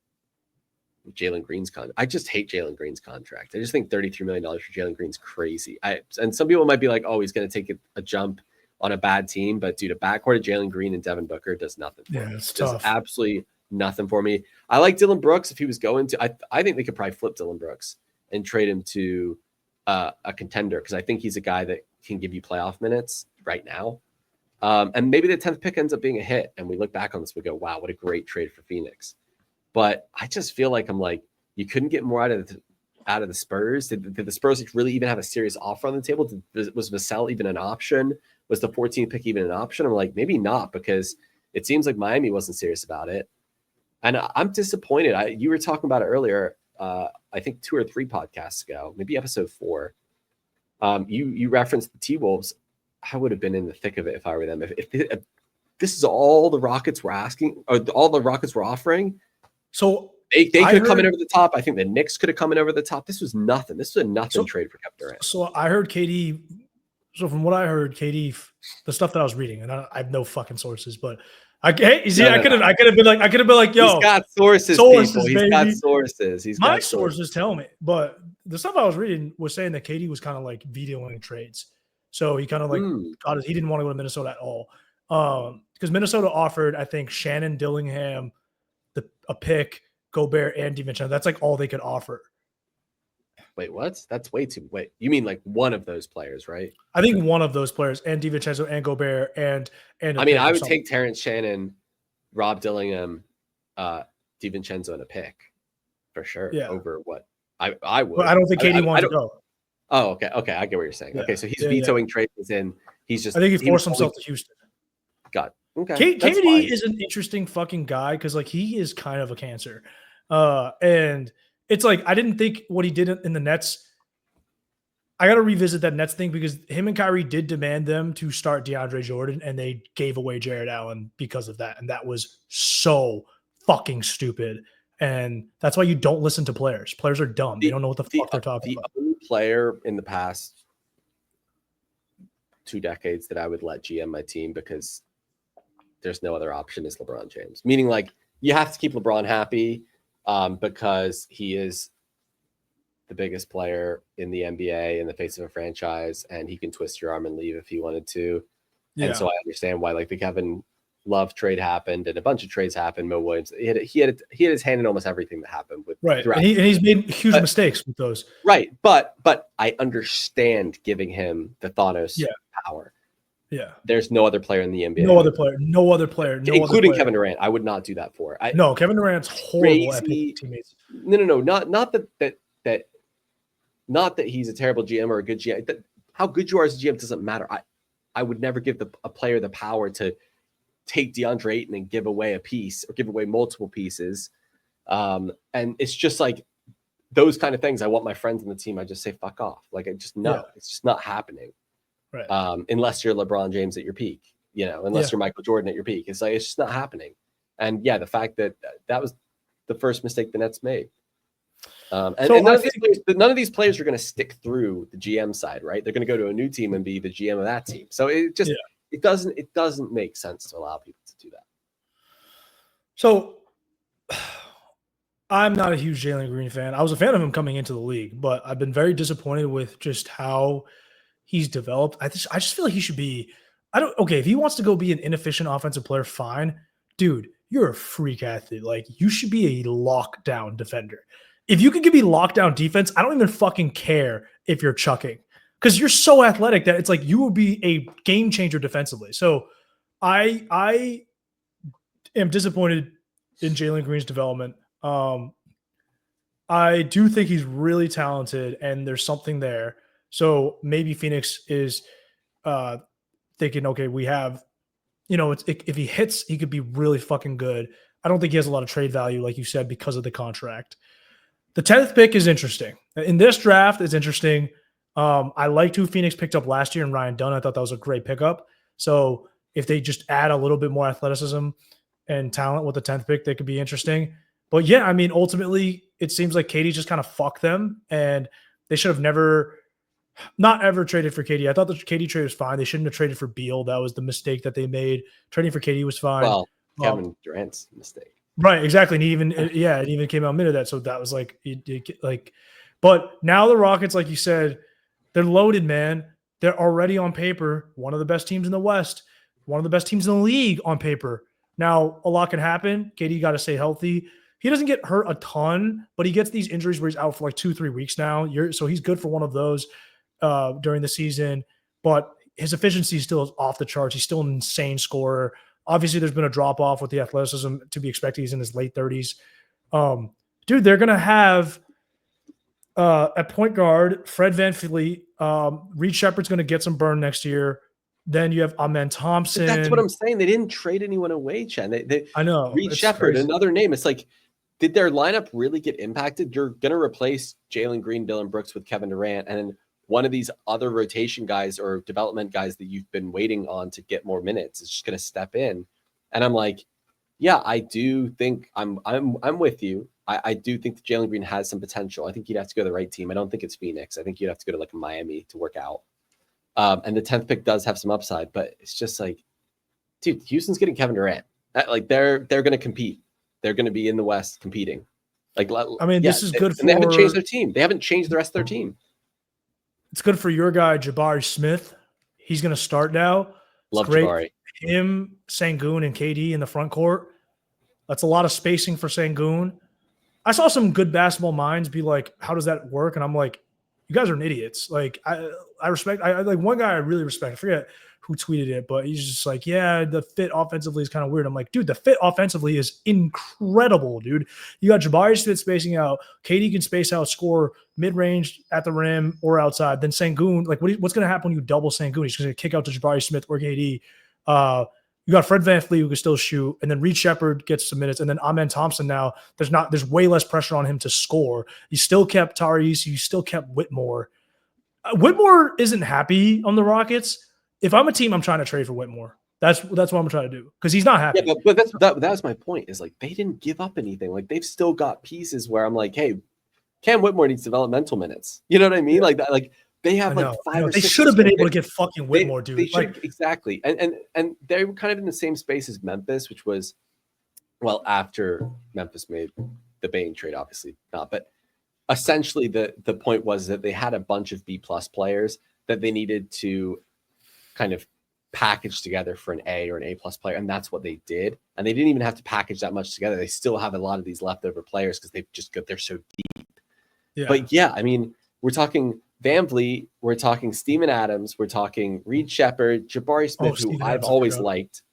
Jalen Green's contract. I just hate Jalen Green's contract. I just think $33 million for Jalen Green's crazy. And some people might be like, oh, he's going to take a jump on a bad team, but dude, a backcourt of Jalen Green and Devin Booker does nothing for me. It's tough. Does absolutely nothing for me. I like Dylan Brooks if he was going to. I think they could probably flip Dylan Brooks and trade him to a contender because I think he's a guy that can give you playoff minutes right now. And maybe the 10th pick ends up being a hit, and we look back on this, we go, wow, what a great trade for Phoenix. But I just feel like you couldn't get more out of the Spurs. Did the Spurs really even have a serious offer on the table? Was Vassell even an option? Was the 14th pick even an option? I'm like, maybe not, because it seems like Miami wasn't serious about it. And I'm disappointed. You were talking about it earlier, I think 2 or 3 podcasts ago, maybe episode 4. You referenced the T-Wolves. I would have been in the thick of it if I were them. If this is all the Rockets were asking, or all the Rockets were offering, so they could have come in over the top. I think the Knicks could have come in over the top. This was nothing. This was a nothing trade for Kevin Durant. So I heard KD. So from what I heard, KD, the stuff that I was reading, and I have no fucking sources, but I could have been like, yo, he's got sources people. He's baby. got sources. My sources tell me, but the stuff I was reading was saying that KD was kind of like vetoing trades. So he kind of like he didn't want to go to Minnesota at all. Because Minnesota offered, I think, Shannon Dillingham, a pick, Gobert, and DiVincenzo. That's like all they could offer. Wait, what? That's way too. Wait, you mean like one of those players, right? I think one of those players, and DiVincenzo, and Gobert, and I mean, I would take Terrence Shannon, Rob Dillingham, DiVincenzo, and a pick for sure. Yeah. Over what I would. But I don't think KD wanted to go. Oh, okay. I get what you're saying. Yeah. Okay, so he's vetoing trades in. He's just. I think he forced himself to Houston. God. Okay. KD is an interesting fucking guy because like he is kind of a cancer, and it's like I didn't think what he did in the Nets. I got to revisit that Nets thing because him and Kyrie did demand them to start DeAndre Jordan, and they gave away Jared Allen because of that, and that was so fucking stupid. And that's why you don't listen to players. Players are dumb. They don't know what the fuck they're talking about. The only player in the past 2 decades that I would let GM my team because there's no other option is LeBron James. Meaning like you have to keep LeBron happy because he is the biggest player in the NBA in the face of a franchise, and he can twist your arm and leave if he wanted to. Yeah. And so I understand why like the Kevin Love trade happened and a bunch of trades happened. Mo Williams, he had his hand in almost everything that happened with right. And he's made huge mistakes with those. Right. But I understand giving him the Thanos power. Yeah. There's no other player in the NBA. No other player. Including Kevin Durant. I would not do that for. No, Kevin Durant's horrible at picking teammates. No. Not that he's a terrible GM or a good GM. How good you are as a GM doesn't matter. I would never give a player the power to take DeAndre Ayton and give away a piece or give away multiple pieces. And it's just like those kind of things. I want my friends on the team. I just say, fuck off. Like it's just not happening. Right. Unless you're LeBron James at your peak, unless you're Michael Jordan at your peak, it's just not happening. And the fact that was the first mistake the Nets made. And none of these players are going to stick through the GM side, right? They're going to go to a new team and be the GM of that team. So it just, it doesn't make sense to allow people to do that. So I'm not a huge Jalen Green fan. I was a fan of him coming into the league, but I've been very disappointed with just how he's developed. I just feel like he should be, if he wants to go be an inefficient offensive player, fine. Dude, you're a freak athlete. Like you should be a lockdown defender. If you can give me lockdown defense, I don't even fucking care if you're chucking because you're so athletic that it's like you would be a game changer defensively. So I am disappointed in Jalen Green's development. I do think he's really talented, and there's something there. So maybe Phoenix is thinking, okay, we have, if he hits, he could be really fucking good. I don't think he has a lot of trade value, like you said, because of the contract. The 10th pick is interesting. In this draft, it's interesting. I liked who Phoenix picked up last year in Ryan Dunn. I thought that was a great pickup. So if they just add a little bit more athleticism and talent with the 10th pick, they could be interesting. But yeah, I mean, ultimately, it seems like KD just kind of fucked them, and they should have not ever traded for KD. I thought the KD trade was fine. They shouldn't have traded for Beal. That was the mistake that they made. Trading for KD was fine. Well, Kevin Durant's mistake. Right, exactly. And it even came out minute that. So that was but now the Rockets, like you said, they're loaded, man. They're already on paper one of the best teams in the West, one of the best teams in the league on paper. Now, a lot can happen. KD got to stay healthy. He doesn't get hurt a ton, but he gets these injuries where he's out for like 2-3 weeks now. So he's good for one of those during the season. But his efficiency still is off the charts. He's still an insane scorer. Obviously, there's been a drop off with the athleticism to be expected. He's in his late 30s. Dude, they're going to have at point guard, Fred VanVleet. Reed Shepard's going to get some burn next year. Then you have Amen Thompson. But that's what I'm saying. They didn't trade anyone away, Chen. I know. Reed Shepard, another name. It's like, did their lineup really get impacted? You're going to replace Jalen Green, Dillon Brooks with Kevin Durant, and then one of these other rotation guys or development guys that you've been waiting on to get more minutes is just going to step in. And I'm like, yeah, I do think I'm with you. I do think that Jalen Green has some potential. I think he'd have to go to the right team. I don't think it's Phoenix. I think you'd have to go to like Miami to work out. And the 10th pick does have some upside, but it's just like, dude, Houston's getting Kevin Durant. Like they're going to compete. They're going to be in the West competing. Like, I mean, this is good. And they haven't changed their team. They haven't changed the rest of their team. It's good for your guy, Jabari Smith. He's going to start now. Love Jabari. Him, Sengun, and KD in the front court. That's a lot of spacing for Sengun. I saw some good basketball minds be like, how does that work? And I'm like, you guys are idiots. Like, I respect, I like one guy I really respect. I forget who tweeted it, but he's just like, yeah, the fit offensively is kind of weird. I'm like, dude, the fit offensively is incredible, dude. You got Jabari Smith spacing out. KD can space out, score mid-range at the rim or outside. Then Sengun, like, what's going to happen when you double Sengun? He's going to kick out to Jabari Smith or KD. You got Fred VanVleet who can still shoot, and then Reed Shepard gets some minutes, and then Amen Thompson now. There's way less pressure on him to score. You still kept Tyrese. You still kept Whitmore. Whitmore isn't happy on the Rockets. If I'm a team, I'm trying to trade for Whitmore. That's what I'm trying to do because he's not happy. Yeah, but that was my point. Is like they didn't give up anything. Like they've still got pieces where I'm like, hey, Cam Whitmore needs developmental minutes. You know what I mean? Yeah. Like that. Like they have like 5 or 6. They should have been able to get fucking Whitmore, dude. They should, exactly. And they were kind of in the same space as Memphis, which was, well, after Memphis made the Bane trade, obviously not. But essentially, the point was that they had a bunch of B+ players that they needed to kind of package together for an A or an A+ player, and that's what they did. And they didn't even have to package that much together. They still have a lot of these leftover players because they're so deep. Yeah. But yeah, I mean, we're talking VanVleet, we're talking Steven Adams, we're talking Reed Shepard, Jabari Smith, who I've always liked.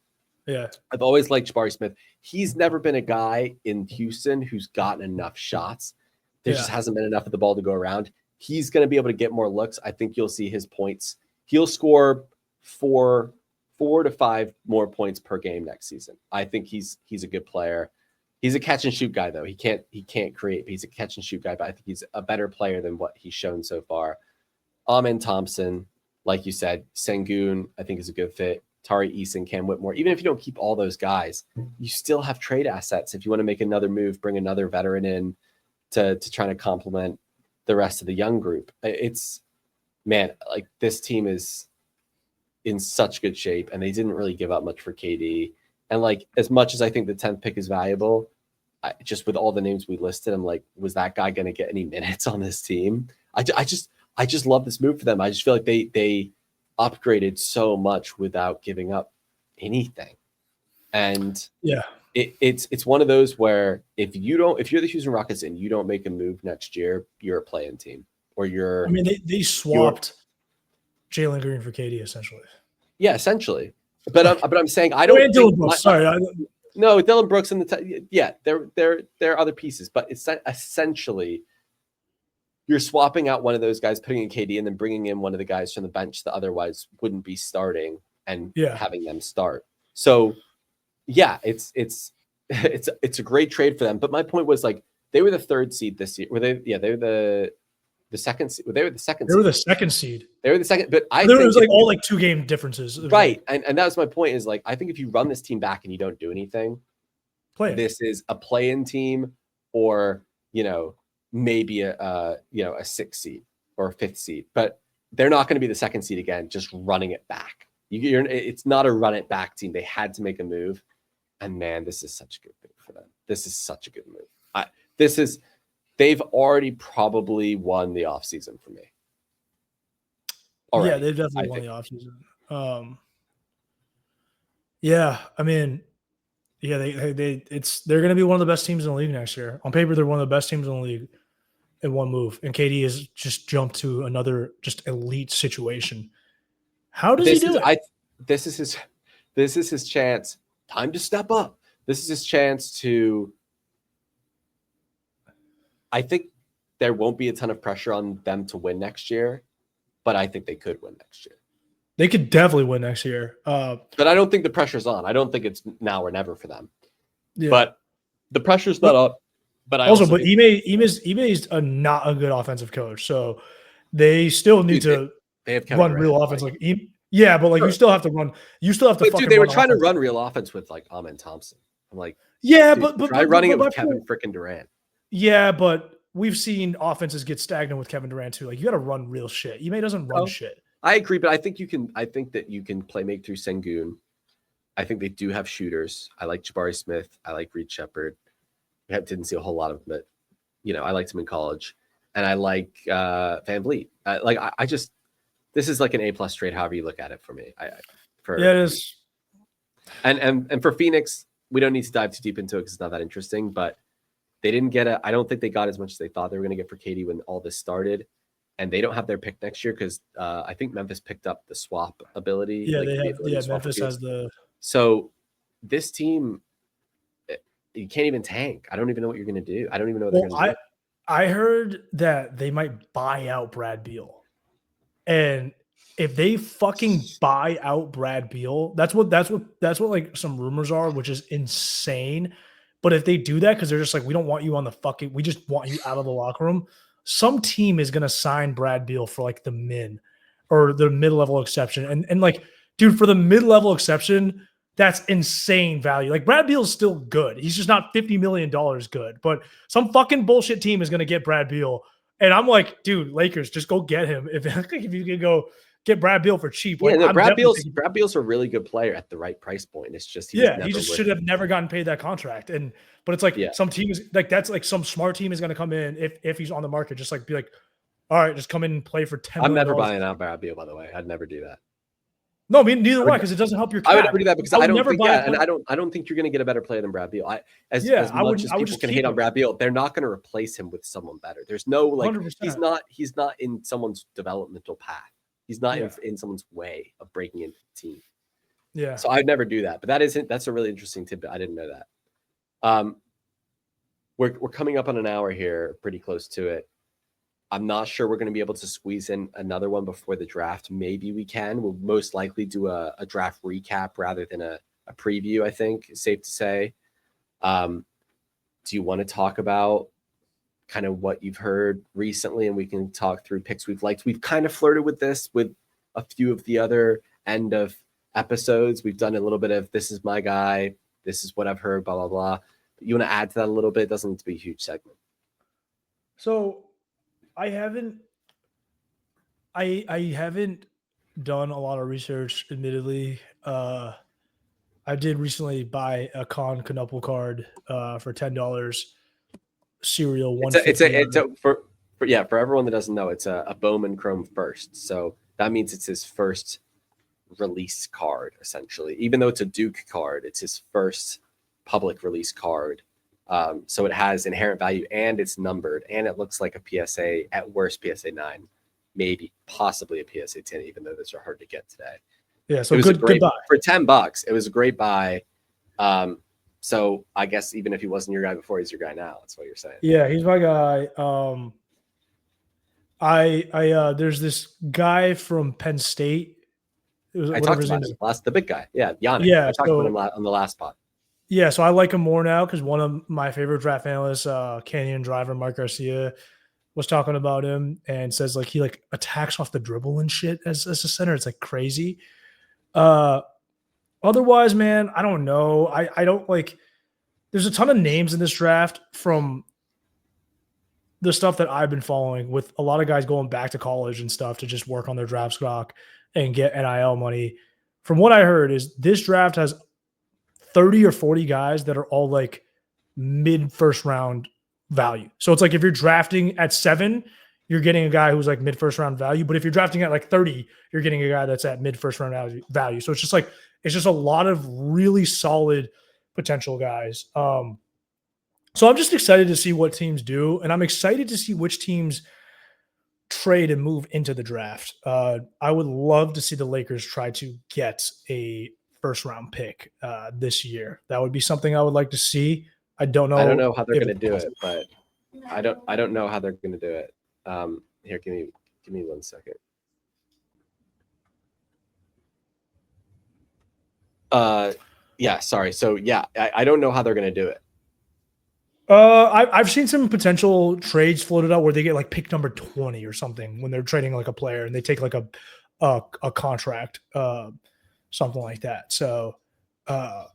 Yeah. I've always liked Jabari Smith. He's never been a guy in Houston who's gotten enough shots. There just hasn't been enough of the ball to go around. He's going to be able to get more looks. I think you'll see his points. He'll score 4 to 5 more points per game next season. I think he's a good player. He's a catch and shoot guy though. He can't create, but he's a catch and shoot guy, but I think he's a better player than what he's shown so far. Amen Thompson, like you said, Sengun, I think is a good fit. Tari Eason, Cam Whitmore. Even if you don't keep all those guys, you still have trade assets. If you want to make another move, bring another veteran in to try to complement the rest of the young group. It's, man, like this team is in such good shape, and they didn't really give up much for KD. And like, as much as I think the 10th pick is valuable, just with all the names we listed, I'm like, was that guy going to get any minutes on this team? I just love this move for them. I just feel like they upgraded so much without giving up anything. And yeah, it's one of those where if you're the Houston Rockets and you don't make a move next year, you're a play-in team, or you're. I mean, they swapped Jalen Green for KD essentially. Yeah, essentially. But I'm saying I don't. Think sorry, No, Dylan Brooks and there are other pieces, but it's essentially you're swapping out one of those guys, putting in KD, and then bringing in one of the guys from the bench that otherwise wouldn't be starting and having them start. So yeah, it's a great trade for them. But my point was like they were the 3rd seed this year. Were they? Yeah, they were the second seed. They were the second. They were the second seed. They were the second. But I there think was like all like 2-game differences. Right, and that was my point. Is like I think if you run this team back and you don't do anything, this is a play-in team, or maybe a 6th seed or a 5th seed, but they're not going to be the 2nd seed again. Just running it back. It's not a run it back team. They had to make a move, and man, this is such a good move for them. This is such a good move. They've already probably won the offseason for me. Yeah, they've definitely won the offseason. Yeah, I mean, yeah, they're going to be one of the best teams in the league next year. On paper, they're one of the best teams in the league in one move, and KD has just jumped to another just elite situation. How does he do it? This is his chance. Time to step up. This is his chance to. I think there won't be a ton of pressure on them to win next year, but I think they could win next year. They could definitely win next year. But I don't think the pressure's on. I don't think it's now or never for them. Yeah. But the pressure's not up. But Ime is not a good offensive coach, so they still need to run real offense. Like but like you still have to run. You still have to. Dude, they were trying to run real offense with like Amen Thompson. I'm like, but try running it with Kevin freaking Durant. Yeah, but we've seen offenses get stagnant with Kevin Durant too. Like you got to run real shit. Ime doesn't run shit. I agree, but I think that you can play make through Sengun. I think they do have shooters. I like Jabari Smith. I like Reed Shepherd. I didn't see a whole lot of them, but I liked him in college, and I like Van Vliet. This is like an A+ trade, however you look at it for me. It is. And for Phoenix, we don't need to dive too deep into it because it's not that interesting. But they didn't get I don't think they got as much as they thought they were going to get for KD when all this started. And they don't have their pick next year because I think Memphis picked up the swap ability. Yeah, they have. Yeah, Memphis has the. So this team, you can't even tank. I don't even know what you're going to do. I don't even know what they're going to do. I heard that they might buy out Brad Beal, and if they fucking buy out Brad Beal, that's what like some rumors are, which is insane. But if they do that, because they're just like, we don't want you on the fucking, we just want you out of the locker room. Some team is going to sign Brad Beal for like the min or the mid-level exception. And like, dude, for the mid-level exception, that's insane value. Like Brad Beal's still good. He's just not $50 million good, but some fucking bullshit team is going to get Brad Beal. And I'm like, dude, Lakers, just go get him. If you can go get Brad Beal for cheap. Yeah, like, Brad Beal's a really good player at the right price point. It's just, he just should have never gotten paid that contract. But it's like some team is like, that's like some smart team is going to come in if he's on the market, just like be like, all right, just come in and play for $10 million. I'm never buying out Brad Beal, by the way. I'd never do that. No, I mean, neither way, because it doesn't help your cap. I would never do that because I don't think you're going to get a better player than Brad Beal. As much as people can hate on Brad Beal, they're not going to replace him with someone better. There's no like 100%. He's not in someone's developmental path. He's not in someone's way of breaking into the team. Yeah. So I'd never do that. But that's a really interesting tidbit. I didn't know that. We're coming up on an hour here, pretty close to it. I'm not sure we're going to be able to squeeze in another one before the draft. Maybe we can. We'll most likely do a draft recap rather than a preview, I think, is safe to say. Do you want to talk about kind of what you've heard recently, and we can talk through picks we've liked? We've kind of flirted with this with a few of the other end of episodes. We've done a little bit of, this is my guy, this is what I've heard, blah, blah, blah. But you want to add to that a little bit? It doesn't need to be a huge segment. So I haven't done a lot of research, admittedly. I did recently buy a Con Knuckle card for $10. Serial one. For everyone that doesn't know, it's a Bowman Chrome first. So that means it's his first release card, essentially. Even though it's a Duke card, it's his first public release card. So it has inherent value and it's numbered and it looks like a PSA, at worst PSA 9, maybe possibly a PSA 10, even though those are hard to get today. Yeah, so good buy. For $10. It was a great buy. So I guess even if he wasn't your guy before, he's your guy now. That's what you're saying. Yeah, he's my guy. There's this guy from Penn State. It was I whatever talked his about name him is. the big guy. Yeah, Yannick. Yeah, I talked about him so on the last pod. yeah, so I like him more now because one of my favorite draft analysts, Canyon driver Mark Garcia, was talking about him and says like he like attacks off the dribble and shit as a center. It's like crazy. Uh, Otherwise, man, I don't know. I don't like. There's a ton of names in this draft from the stuff that I've been following, with a lot of guys going back to college and stuff to just work on their draft stock and get NIL money. From what I heard, is this draft has 30 or 40 guys that are all like mid first round value. So it's like if you're drafting at 7, you're getting a guy who's like mid first round value. But if you're drafting at like 30, you're getting a guy that's at mid first round value. So it's just a lot of really solid potential guys. So I'm just excited to see what teams do, and I'm excited to see which teams trade and move into the draft. I would love to see the Lakers try to get a first round pick this year. That would be something I would like to see. I don't know how they're if going to it's do possible. it, but I don't know how they're going to do it. Here, give me 1 second. Yeah, sorry. So yeah, I don't know how they're going to do it. I've seen some potential trades floated out where they get like pick number 20 or something when they're trading like a player, and they take like a contract, something like that. So I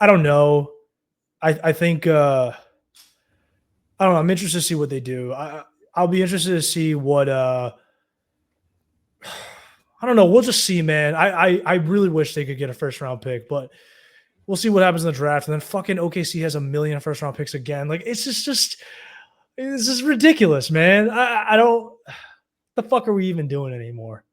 don't know. I think I don't know. I'm interested to see what they do. I'll be interested to see what I don't know. We'll just see, man. I really wish they could get a first round pick, but we'll see what happens in the draft. And then fucking OKC has a million first round picks again. Like it's just this is ridiculous, man. I don't. The fuck are we even doing anymore?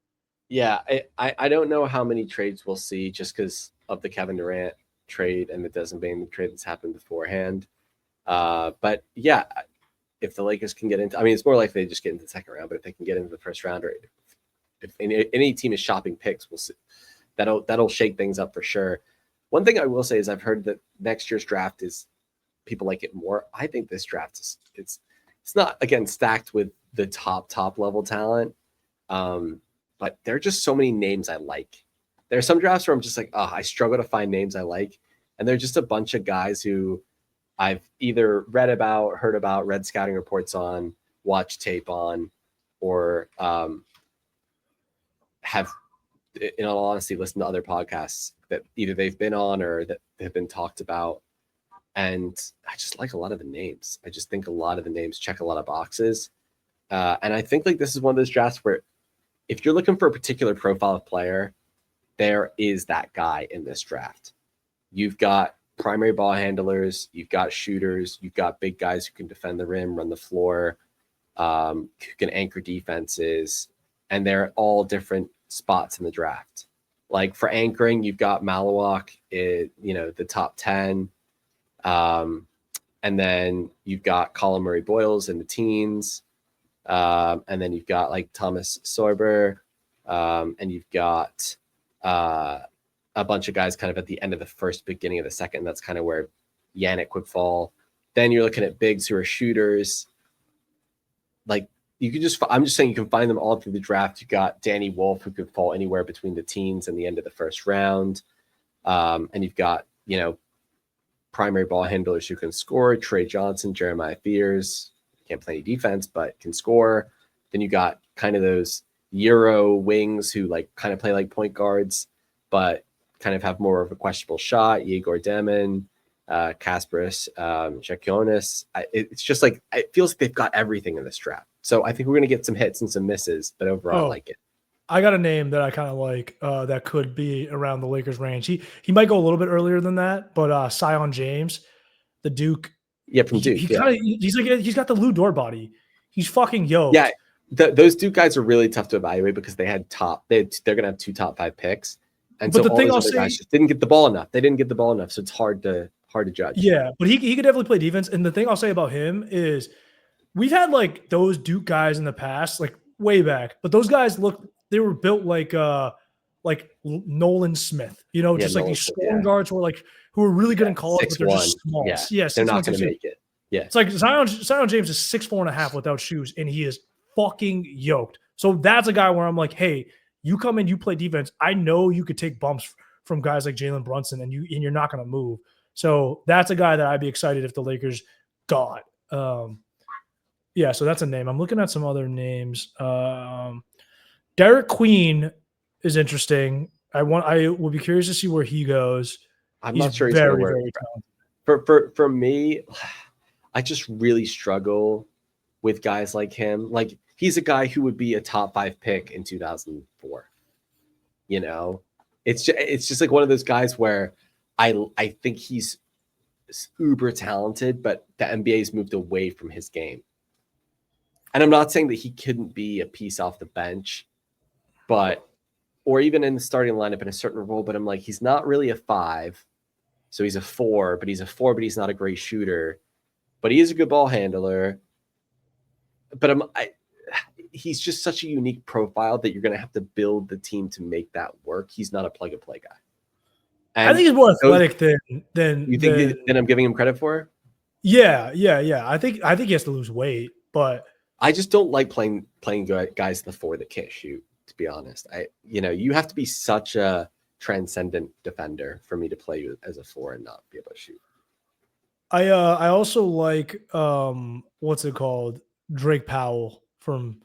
Yeah, I don't know how many trades we'll see just because of the Kevin Durant trade and the Desmond Bain trade that's happened beforehand. But yeah, if the Lakers can get into, I mean, it's more likely they just get into the second round. But if they can get into the first round, or if any team is shopping picks, we'll see. That'll shake things up for sure. One thing I will say is I've heard that next year's draft is people like it more. I think this draft is it's not again stacked with the top level talent, but there are just so many names I like. There are some drafts where I'm just like, oh, I struggle to find names I like, and they're just a bunch of guys who I've either read about, heard about, read scouting reports on, watched tape on, or have, in all honesty, listened to other podcasts that either they've been on or that have been talked about. And I just like a lot of the names. I just think a lot of the names check a lot of boxes. And I think like this is one of those drafts where if you're looking for a particular profile of player, there is that guy in this draft. You've got primary ball handlers, you've got shooters, you've got big guys who can defend the rim, run the floor, who can anchor defenses, and they're all different spots in the draft. Like for anchoring, you've got Malawak, the top 10. And then you've got Colin Murray Boyles in the teens. And then you've got like Thomas Sorber. And you've got a bunch of guys kind of at the end of the first, beginning of the second. That's kind of where Yannick would fall. Then you're looking at bigs who are shooters. Like I'm just saying you can find them all through the draft. You got Danny Wolf, who could fall anywhere between the teens and the end of the first round. And you've got, primary ball handlers who can score, Trey Johnson, Jeremiah Fears, can't play any defense, but can score. Then you got kind of those Euro wings who like kind of play like point guards, but kind of have more of a questionable shot. Yegor Demon, Kasparis, Shakionis. It's just like, it feels like they've got everything in this draft. So I think we're going to get some hits and some misses, but overall I like it. I got a name that I kind of like that could be around the Lakers range. He might go a little bit earlier than that, but Sion James, the Duke. Yeah, from Duke. He's got the Lou Dort body. He's fucking yoked. Yeah, those Duke guys are really tough to evaluate because they had they're going to have 2 top 5 picks, and but so all those other guys just didn't get the ball enough. They didn't get the ball enough, so it's hard to judge. Yeah, but he could definitely play defense. And the thing I'll say about him is we've had like those Duke guys in the past, like way back, but those guys they were built like Nolan Smith, just like these scoring guards who are like who are really good in college, but they're 6'1". just small. Yeah, Yeah, they're 6'1", not going to make it. Yeah, it's like Zion James is 6'4.5" without shoes, and he is fucking yoked. So that's a guy where I'm like, hey, you come in, you play defense. I know you could take bumps from guys like Jalen Brunson, and you're not going to move. So that's a guy that I'd be excited if the Lakers got. Yeah, so that's a name. I'm looking at some other names. Derek Queen is interesting. I will be curious to see where he goes. I'm He's not sure he's going to very, work. very talented. For me, I just really struggle with guys like him. Like, he's a guy who would be a top 5 pick in 2004. You know, it's just like one of those guys where I think he's uber talented, but the NBA's moved away from his game. And I'm not saying that he couldn't be a piece off the bench, but or even in the starting lineup in a certain role. But I'm like, he's not really a 5, so he's a 4. But but he's not a great shooter. But he is a good ball handler. But he's just such a unique profile that you're going to have to build the team to make that work. He's not a plug-and-play guy. And I think he's more athletic than you think than I'm giving him credit for. Yeah. I think he has to lose weight, but I just don't like playing guys the 4 that can't shoot. To be honest, you have to be such a transcendent defender for me to play you as a 4 and not be able to shoot. I also like what's it called? Drake Powell from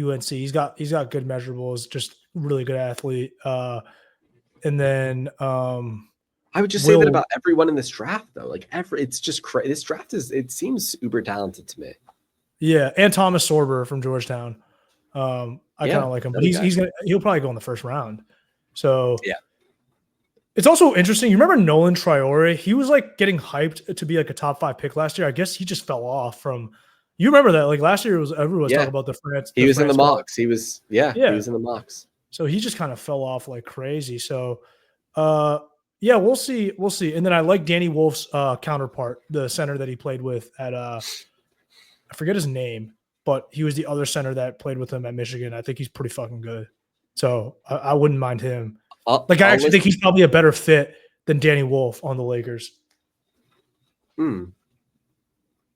UNC. He's got good measurables, just really good athlete. And then I would just say that about everyone in this draft, though. Like it's just crazy. This draft seems uber talented to me. Yeah, and Thomas Sorber from Georgetown. I kind of like him, but he'll probably go in the first round. So yeah, it's also interesting. You remember Nolan Traore? He was like getting hyped to be like a top 5 pick last year. I guess he just fell off from. You remember that? Like last year, everyone was talking about the France. He was in the mocks. He was he was in the mocks. So he just kind of fell off like crazy. So, yeah, we'll see. We'll see. And then I like Danny Wolf's counterpart, the center that he played with at I forget his name, but he was the other center that played with him at Michigan. I think he's pretty fucking good. So I wouldn't mind him. I actually think he's probably a better fit than Danny Wolf on the Lakers. And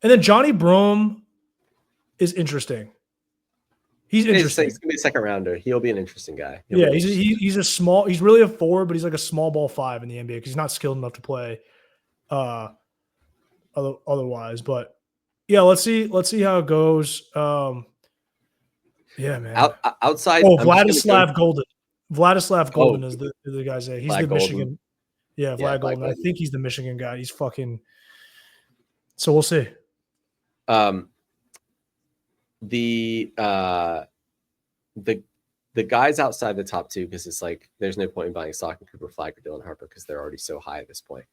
then Johnny Brome is interesting. He's interesting. He's gonna be a second rounder. He'll be an interesting guy. He's a small. He's really a 4, but he's like a small ball 5 in the NBA because he's not skilled enough to play. Otherwise, but yeah, let's see how it goes. Yeah, man. Outside. Vladislav Golden. Vladislav Golden is the guy's name. He's Vlad the Golden. Michigan. Yeah, Vlad Golden. I think he's the Michigan guy. He's fucking. So we'll see. The guys outside the top 2, because it's like there's no point in buying stock in Cooper Flagg or Dylan Harper because they're already so high at this point.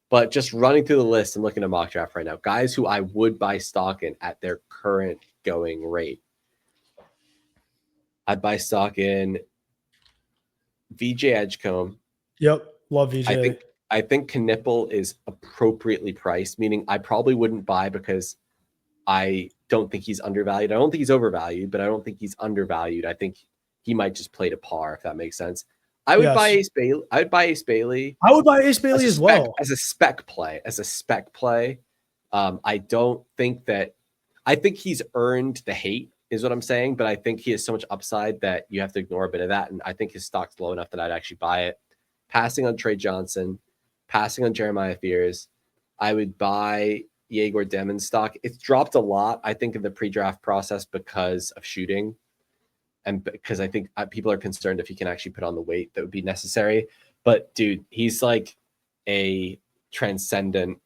But just running through the list and looking at mock draft right now, guys who I would buy stock in at their current going rate. I'd buy stock in VJ Edgecombe. Yep, love VJ. I think Knipple is appropriately priced, meaning I probably wouldn't buy because I don't think he's undervalued. I don't think he's overvalued, but I don't think he's undervalued. I think he might just play to par, if that makes sense. I would buy Ace Bailey. I would buy Ace Bailey. I would buy Ace Bailey as well. As a spec play. I don't think that – I think he's earned the hate is what I'm saying, but I think he has so much upside that you have to ignore a bit of that, and I think his stock's low enough that I'd actually buy it. Passing on Trey Johnson, passing on Jeremiah Fears. I would buy Yegor Demon's stock. It's dropped a lot, I think, in the pre-draft process because of shooting. And because I think people are concerned if he can actually put on the weight that would be necessary. But, dude, he's like a transcendent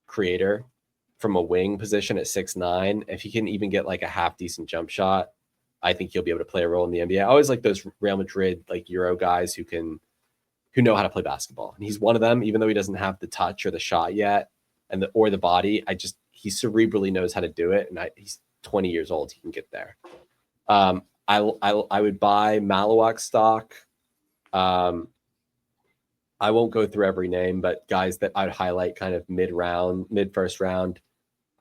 creator from a wing position at 6'9". If he can even get like a half-decent jump shot, I think he'll be able to play a role in the NBA. I always like those Real Madrid, like Euro guys who know how to play basketball. And he's one of them, even though he doesn't have the touch or the shot yet or the body. He cerebrally knows how to do it. And he's 20 years old. He can get there. I would buy Malawak stock. I won't go through every name, but guys that I'd highlight kind of mid first round.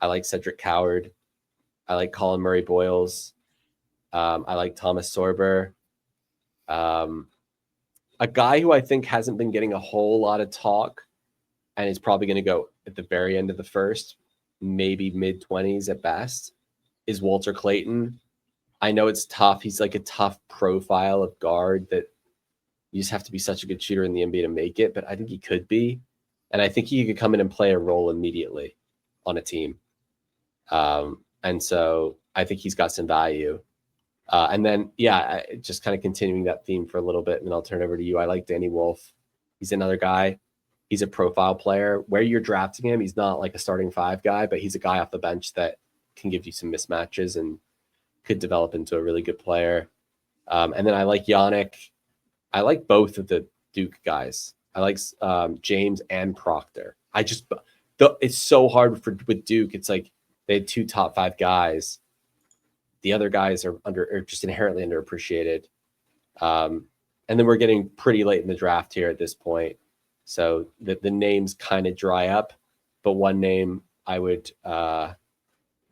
I like Cedric Coward. I like Colin Murray Boyles. I like Thomas Sorber. a guy who I think hasn't been getting a whole lot of talk and is probably going to go at the very end of the first, maybe mid-20s at best, is Walter Clayton. I know it's tough. He's like a tough profile of guard that you just have to be such a good shooter in the NBA to make it, but I think he could be. And I think he could come in and play a role immediately on a team. And so I think he's got some value. And then, just kind of continuing that theme for a little bit, and then I'll turn it over to you. I like Danny Wolf. He's another guy. He's a profile player. Where you're drafting him, he's not like a starting five guy, but he's a guy off the bench that can give you some mismatches and could develop into a really good player. And then I like Yannick. I like both of the Duke guys. I like James and Proctor. It's so hard with Duke. It's like they had 2 top 5 guys. The other guys are just inherently underappreciated. And then we're getting pretty late in the draft here at this point. So the names kind of dry up, but one name I would kind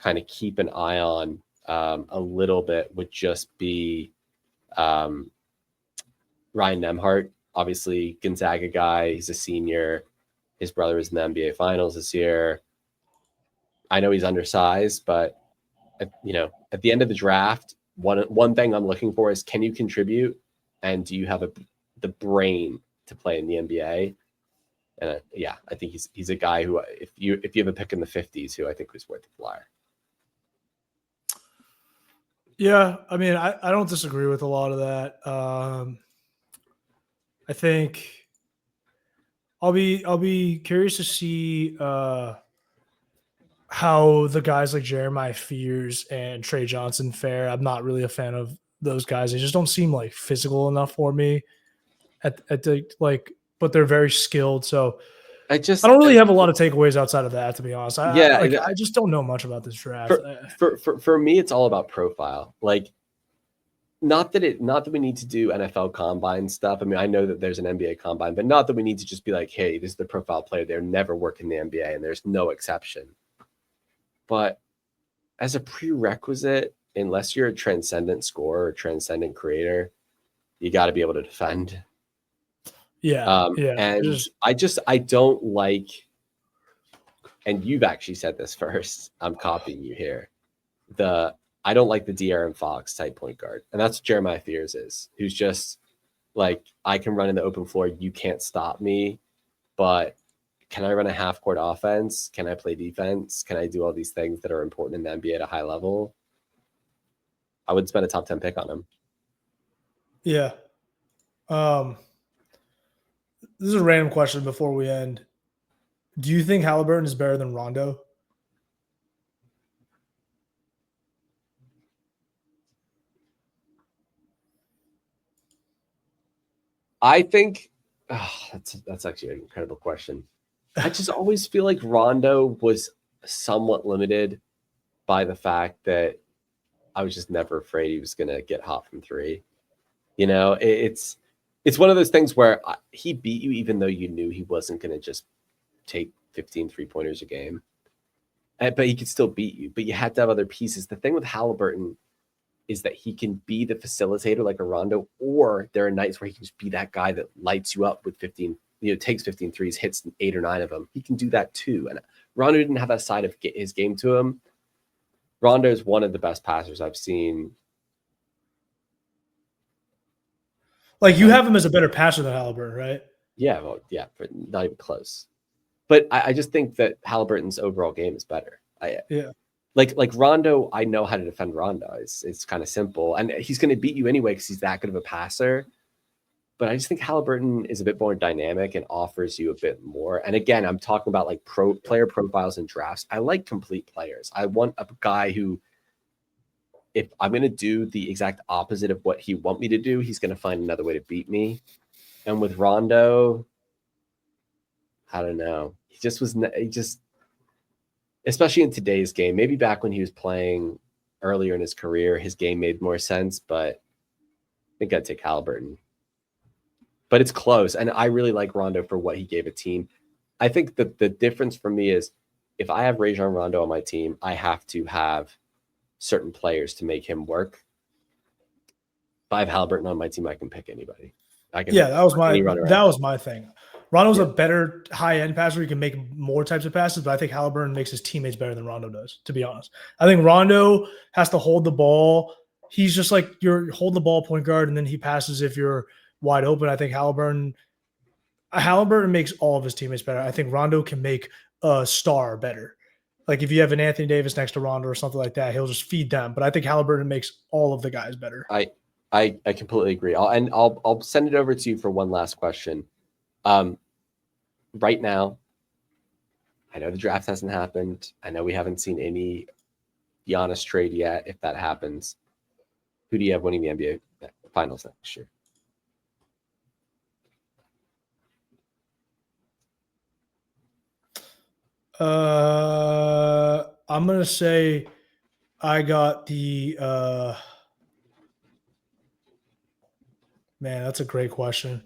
of keep an eye on a little bit would just be Ryan Nembhard. Obviously, Gonzaga guy. He's a senior. His brother was in the NBA Finals this year. I know he's undersized, but at the end of the draft, one thing I'm looking for is, can you contribute, and do you have the brain to play in the NBA? And I think he's a guy who, if you have a pick in the 50s, who I think was worth a flyer. Yeah, I mean, I don't disagree with a lot of that. I think I'll be curious to see how the guys like Jeremiah Fears and Trey Johnson fare. I'm not really a fan of those guys. They just don't seem like physical enough for me at the but they're very skilled. So I don't really have a lot of takeaways outside of that, to be honest. I just don't know much about this draft. For me, it's all about profile. Like, not that we need to do NFL combine stuff. I mean, I know that there's an NBA combine, but not that we need to just be like, hey, this is the profile player. They're never working the NBA, and there's no exception. But as a prerequisite, unless you're a transcendent scorer or transcendent creator, you got to be able to defend. Yeah. And I don't like, and you've actually said this first, I'm copying you here. I don't like the De'Aaron Fox type point guard. And that's what Jeremiah Fears is, who's just like, I can run in the open floor. You can't stop me, but can I run a half court offense? Can I play defense? Can I do all these things that are important in the NBA at a high level? I would spend a top 10 pick on him. Yeah. This is a random question before we end. Do you think Halliburton is better than Rondo? I think that's actually an incredible question. I just always feel like Rondo was somewhat limited by the fact that I was just never afraid he was going to get hot from 3. It's one of those things where he beat you even though you knew he wasn't going to just take 15 3-pointers a game. But he could still beat you. But you had to have other pieces. The thing with Halliburton is that he can be the facilitator like a Rondo, or there are nights where he can just be that guy that lights you up with 15, takes 15 threes, hits 8 or 9 of them. He can do that too. And Rondo didn't have that side of his game to him. Rondo is one of the best passers I've seen. Like, you have him as a better passer than Halliburton, right? Yeah, well, yeah, but not even close. But I just think that Halliburton's overall game is better. Like Rondo, I know how to defend Rondo. It's kind of simple, and he's going to beat you anyway because he's that good of a passer. But I just think Halliburton is a bit more dynamic and offers you a bit more. And again, I'm talking about like player profiles and drafts. I like complete players. I want a guy who, if I'm going to do the exact opposite of what he want me to do, he's going to find another way to beat me. And with Rondo, I don't know. He just, especially in today's game, maybe back when he was playing earlier in his career, his game made more sense, but I think I'd take Halliburton. But it's close, and I really like Rondo for what he gave a team. I think that the difference for me is, if I have Rajon Rondo on my team, I have to have certain players to make him work. If I have Halliburton on my team, I can pick anybody. can that was run my thing. Rondo's a better high-end passer. He can make more types of passes, but I think Halliburton makes his teammates better than Rondo does, to be honest. I think Rondo has to hold the ball. He's just like you're hold the ball point guard, and then he passes if you're wide open. I think Halliburton makes all of his teammates better. I think Rondo can make a star better. Like if you have an Anthony Davis next to Rondo or something like that, he'll just feed them. But I think Halliburton makes all of the guys better. I completely agree. I'll send it over to you for one last question. Right now, I know the draft hasn't happened. I know we haven't seen any Giannis trade yet. If that happens, who do you have winning the NBA Finals next year? I'm gonna say I got the man, that's a great question.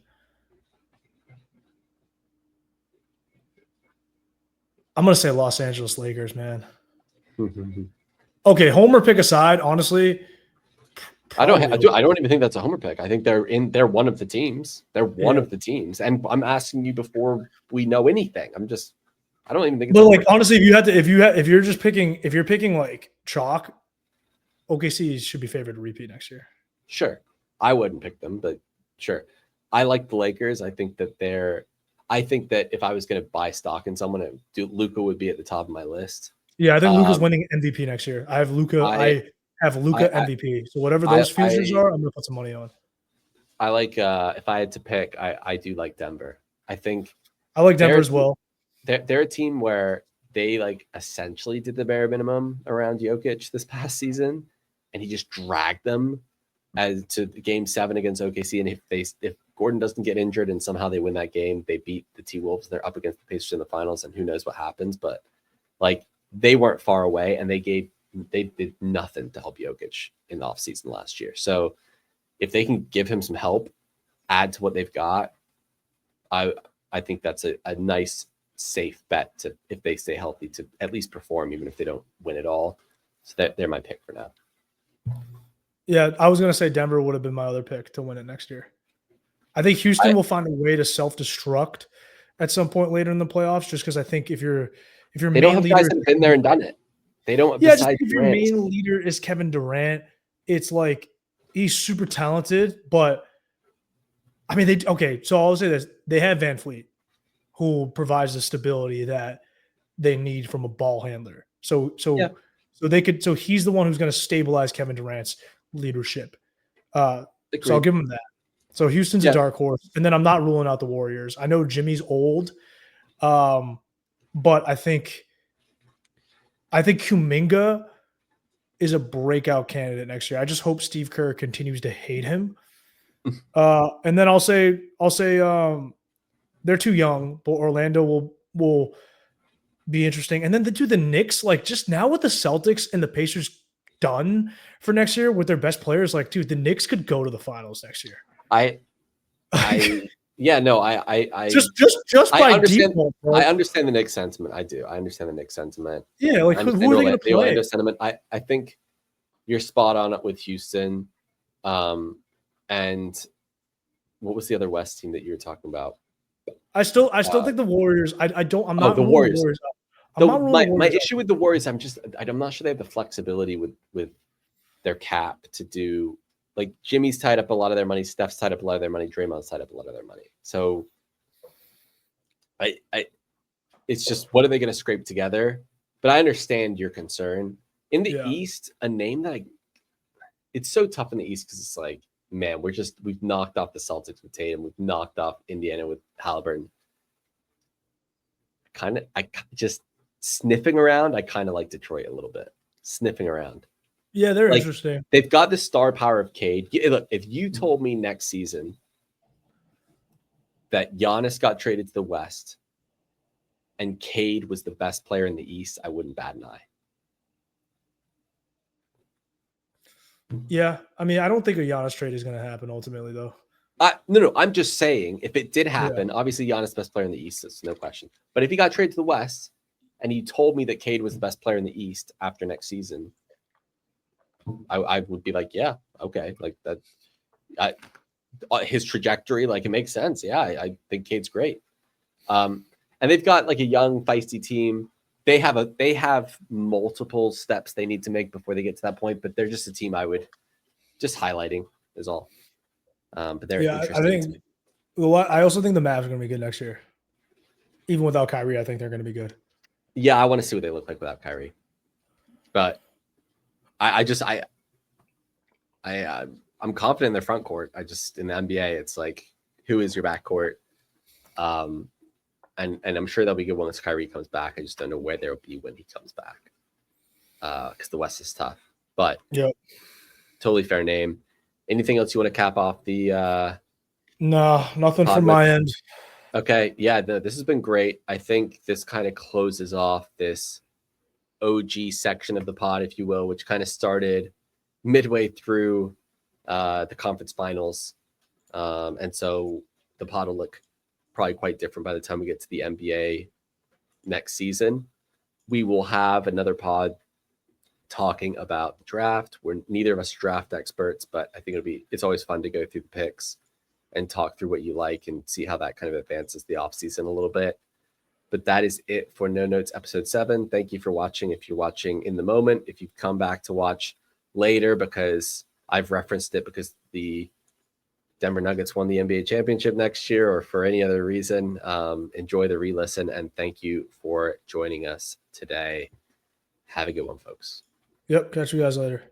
I'm gonna say Los Angeles Lakers, man. Okay, homer pick aside, honestly. I don't even think that's a homer pick. I think they're one of the teams. They're one of the teams. And I'm asking you before we know anything. I don't even think it's like honestly, if you're picking like chalk, OKC should be favored to repeat next year. Sure. I wouldn't pick them, but sure. I like the Lakers. I think that if I was going to buy stock in someone, Luka would be at the top of my list. Yeah, I think Luka's winning MVP next year. I have Luka. I have Luka MVP. So whatever those futures are, I'm going to put some money on. I like if I had to pick, I do like Denver. I like Denver as well. They're a team where they like essentially did the bare minimum around Jokic this past season, and he just dragged them to Game 7 against OKC. And if Gordon doesn't get injured and somehow they win that game, they beat the T-Wolves. They're up against the Pacers in the finals, and who knows what happens. But like they weren't far away, and they did nothing to help Jokic in the offseason last year. So if they can give him some help, add to what they've got, I think that's a nice, safe bet to, if they stay healthy, to at least perform, even if they don't win it all. So they're my pick for now. Yeah, I was going to say Denver would have been my other pick to win it next year. I think Houston will find a way to self-destruct at some point later in the playoffs, just because I think if your they don't have guys that have been there and done it. They don't. Yeah, just if your main leader is Kevin Durant, it's like he's super talented, but I mean, so I'll say this: they have Van Fleet, who provides the stability that they need from a ball handler. So he's the one who's going to stabilize Kevin Durant's leadership. So I'll give him that. So Houston's a dark horse, and then I'm not ruling out the Warriors. I know Jimmy's old, but I think Kuminga is a breakout candidate next year. I just hope Steve Kerr continues to hate him. And then I'll say they're too young, but Orlando will be interesting. And then the Knicks, like just now with the Celtics and the Pacers done for next year with their best players, like dude, the Knicks could go to the finals next year. Just by default, bro. I understand the Knicks sentiment. I do. I understand the Knicks sentiment. Yeah, like who are they going to play? Orlando sentiment. I think you're spot on with Houston. And what was the other West team that you were talking about? I still think the Warriors. I'm not the Warriors. My issue with the Warriors, I'm not sure they have the flexibility with their cap to do. Like Jimmy's tied up a lot of their money, Steph's tied up a lot of their money, Draymond's tied up a lot of their money. So it's just, what are they going to scrape together? But I understand your concern. In the East, a name that it's so tough in the East because it's like, man, we've knocked off the Celtics with Tatum, we've knocked off Indiana with Halliburton. I just sniffing around. I kind of like Detroit a little bit, sniffing around. Yeah, they're interesting. They've got the star power of Cade. Look, if you told me next season that Giannis got traded to the West and Cade was the best player in the East, I wouldn't bat an eye. Yeah, I mean, I don't think a Giannis trade is going to happen ultimately, though. No. I'm just saying, if it did happen, obviously Giannis best player in the East, that's no question. But if he got traded to the West and you told me that Cade was the best player in the East after next season, I would be like, yeah, okay, like that. his trajectory, like it makes sense. Yeah, I think Cade's great. And they've got like a young, feisty team. They have multiple steps they need to make before they get to that point, but they're just a team I would just highlighting is all. But they're Yeah, I interesting. think. Well, I also think the Mavs are going to be good next year. Even without Kyrie, I think they're going to be good. Yeah, I want to see what they look like without Kyrie. But I'm confident in their front court. I just in the NBA, it's like who is your backcourt? And I'm sure they'll be good once Kyrie comes back. I just don't know where they'll be when he comes back. Because the West is tough. But yeah, totally fair name. Anything else you want to cap off the no, nothing from with? my end. Okay, yeah, this has been great. I think this kind of closes off this OG section of the pod, if you will, which kind of started midway through the conference finals. And so the pod will look probably quite different by the time we get to the NBA next season. We will have another pod talking about the draft. We're neither of us draft experts, but I think it's always fun to go through the picks and talk through what you like and see how that kind of advances the offseason a little bit. But that is it for No Notes episode 7. Thank you for watching. If you're watching in the moment, if you've come back to watch later because I've referenced it because the Denver Nuggets won the NBA championship next year or for any other reason, enjoy the re-listen and thank you for joining us today. Have a good one, folks. Yep. Catch you guys later.